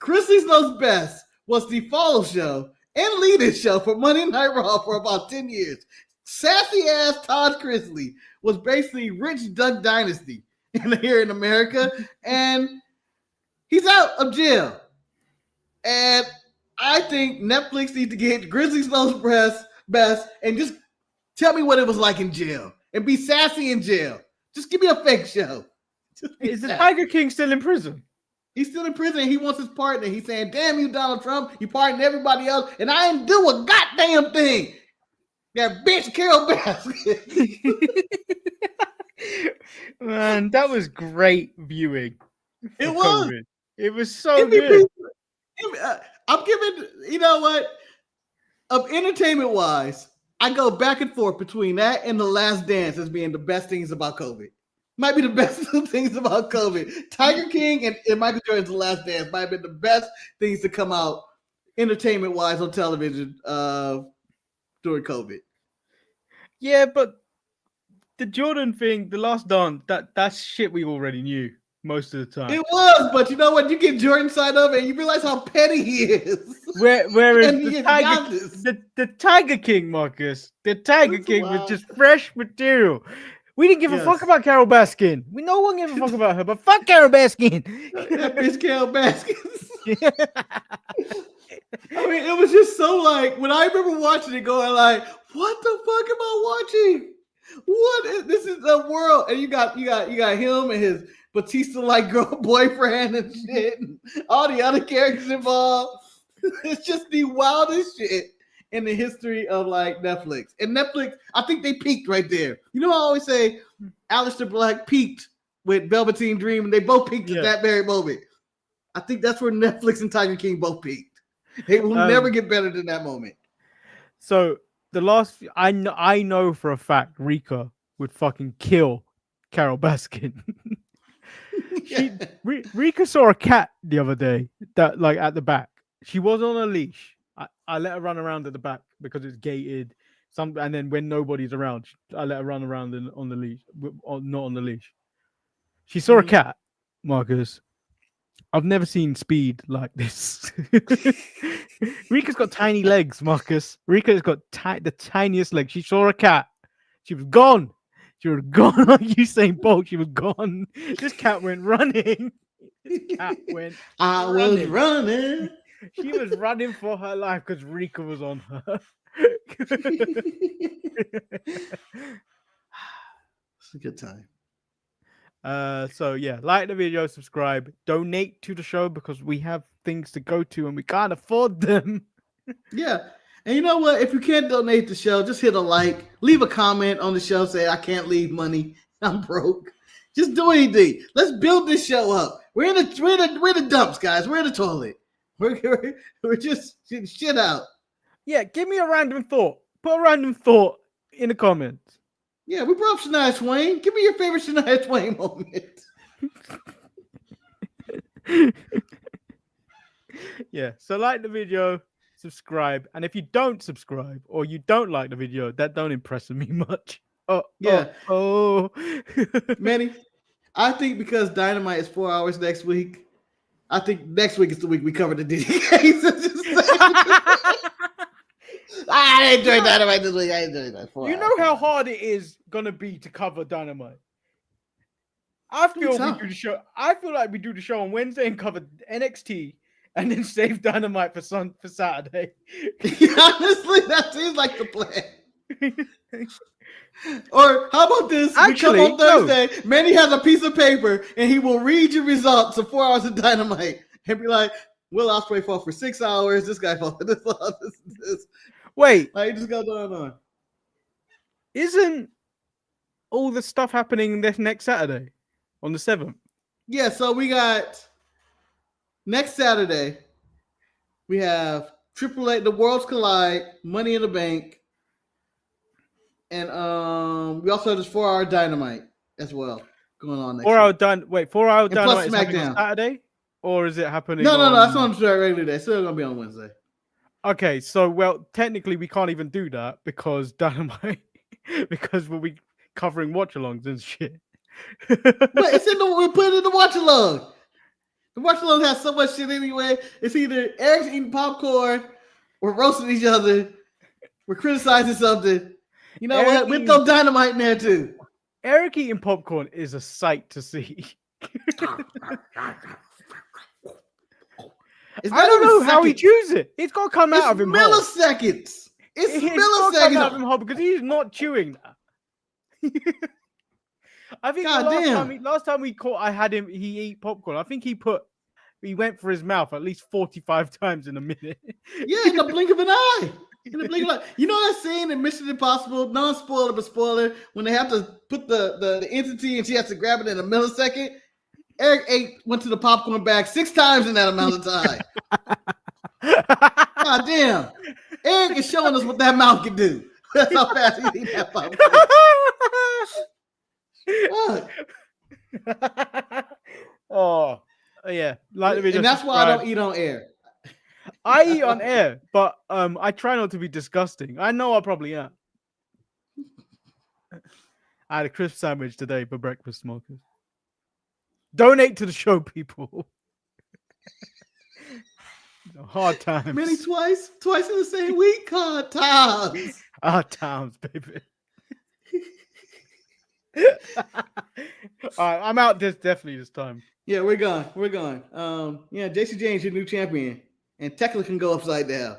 Chrisley's Knows Best was the fall show and lead-in show for Monday Night Raw for about 10 years. Sassy ass Todd Chrisley was basically Rich Duck Dynasty here in America, and he's out of jail. And I think Netflix needs to get Grizzlies Knows Best and just tell me what it was like in jail and be sassy in jail. Just give me a fake show. Is the Tiger King still in prison? He's still in prison. And he wants his partner. He's saying, damn you, Donald Trump. You pardoned everybody else. And I didn't do a goddamn thing. That bitch Carol Baskin. Man, that was great viewing. It was. COVID. It was so good. I'm giving, you know what? Of entertainment-wise, I go back and forth between that and The Last Dance as being the best things about COVID. Might be the best two things about COVID. Tiger King and Michael Jordan's The Last Dance might have been the best things to come out entertainment-wise on television during COVID. Yeah, but the Jordan thing, The Last Dance, that's shit we already knew most of the time. It was, but you know what? You get Jordan's side of it and you realize how petty he is. Whereas the Tiger King, Marcus, the Tiger King was just fresh material. We didn't give a fuck about Carol Baskin. No one gave a fuck about her, but fuck Carol Baskin. That bitch Carol Baskin. I mean, it was just so like, when I remember watching it going like, what the fuck am I watching? This is the world. And you got him and his Batista like girl boyfriend and shit, and all the other characters involved. It's just the wildest shit in the history of like Netflix. And Netflix, I think they peaked right there. You know, I always say Aleister Black peaked with Velveteen Dream, and they both peaked at that very moment. I think that's where Netflix and Tiger King both peaked. They will never get better than that moment. So the last, I know for a fact Rika would fucking kill Carol Baskin. Rika saw a cat the other day that like at the back. She was on a leash. I let her run around at the back because it's gated. And then when nobody's around, I let her run around on the leash, not on the leash. She saw a cat, Marcus. I've never seen speed like this. Rika's got tiny legs, Marcus. Rika's got the tiniest legs. She saw a cat. She was gone. She was gone like Usain Bolt. She was gone. This cat went running. I was running. She was running for her life because Rika was on her. It's a good time. So yeah, like the video, subscribe, donate to the show because we have things to go to and we can't afford them. Yeah. And you know what? If you can't donate the show, just hit a like, leave a comment on the show, say I can't leave money, I'm broke. Just do anything. Let's build this show up. We're in the dumps, guys. We're in the toilet. We're just shit out. Yeah, give me a random thought. Put a random thought in the comments. Yeah, we brought up Shania Twain. Give me your favorite Shania Twain moment. Yeah, so like the video, subscribe, and if you don't subscribe or you don't like the video, that don't impress me much. Manny, I think because Dynamite is 4 hours next week, I think next week is the week we cover the DD cases. I enjoyed Dynamite this week. I enjoyed that. You know how hard it is gonna be to cover Dynamite. I feel like we do the show on Wednesday and cover NXT and then save Dynamite for Saturday. Honestly, that seems like the plan. Or how about this? Actually, we come on Thursday. No. Manny has a piece of paper and he will read your results of 4 hours of Dynamite and be like, Will Osprey fought for 6 hours. This guy fought for this. Wait. Like, just go on. Isn't all the stuff happening this next Saturday on the 7th? Yeah, so we got next Saturday, we have Triple H, The Worlds Collide, Money in the Bank, and we also have this 4 hour Dynamite as well going on next 4 hour Dynamite. 4 hour Dynamite is happening on Saturday? Or is it happening No, that's on the regular day. Still gonna be on Wednesday. Okay, so technically we can't even do that because Dynamite, because we'll be covering watch-alongs and shit. But we put it in the watch-along. The watch-along has so much shit anyway. It's either Eric's eating popcorn, we're roasting each other, we're criticizing something. You know what? We'll throw Dynamite in there too. Eric eating popcorn is a sight to see. I don't know how he chews it. It's got to come out of him. Milliseconds. It's milliseconds. Because he's not chewing that. I think last time I had him, he ate popcorn. I think he went for his mouth at least 45 times in a minute. Yeah, in the blink of an eye. In the blink of an eye. You know that scene in Mission Impossible, non-spoiler but spoiler, when they have to put the entity and she has to grab it in a millisecond? Eric went to the popcorn bag 6 times in that amount of time. God damn. Eric is showing us what that mouth can do. That's how fast he eat that popcorn. Oh, yeah. Like the video. And that's why I don't eat on air. I eat on air, but I try not to be disgusting. I know I probably am. I had a crisp sandwich today for breakfast, Marcus. Donate to the show, people. Hard times. Many twice in the same week. Hard times. Hard times, baby. All right, I'm out definitely this time. Yeah, we're going. Yeah, Jacy Jayne's your new champion. And Thekla can go upside down.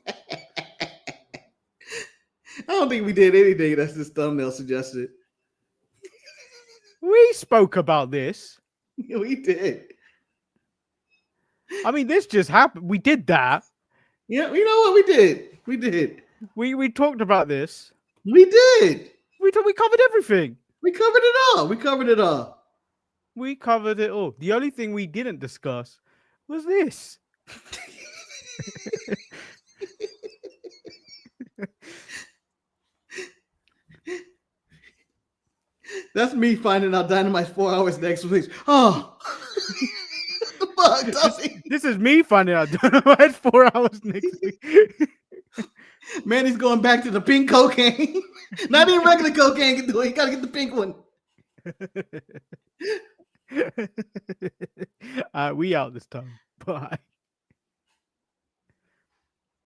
I don't think we did anything that's this thumbnail suggested. We spoke about this. Yeah, we did. I mean, this just happened. We did that. Yeah, you know what? We did. We talked about this. We did. We covered everything. We covered it all. We covered it all. The only thing we didn't discuss was this. That's me finding out Dynamite's 4 hours next week. Oh, fuck, Dusty. This is me finding out Dynamite 4 hours next week. Manny's going back to the pink cocaine. Not even regular cocaine can do it. You gotta get the pink one. We out this time. Bye.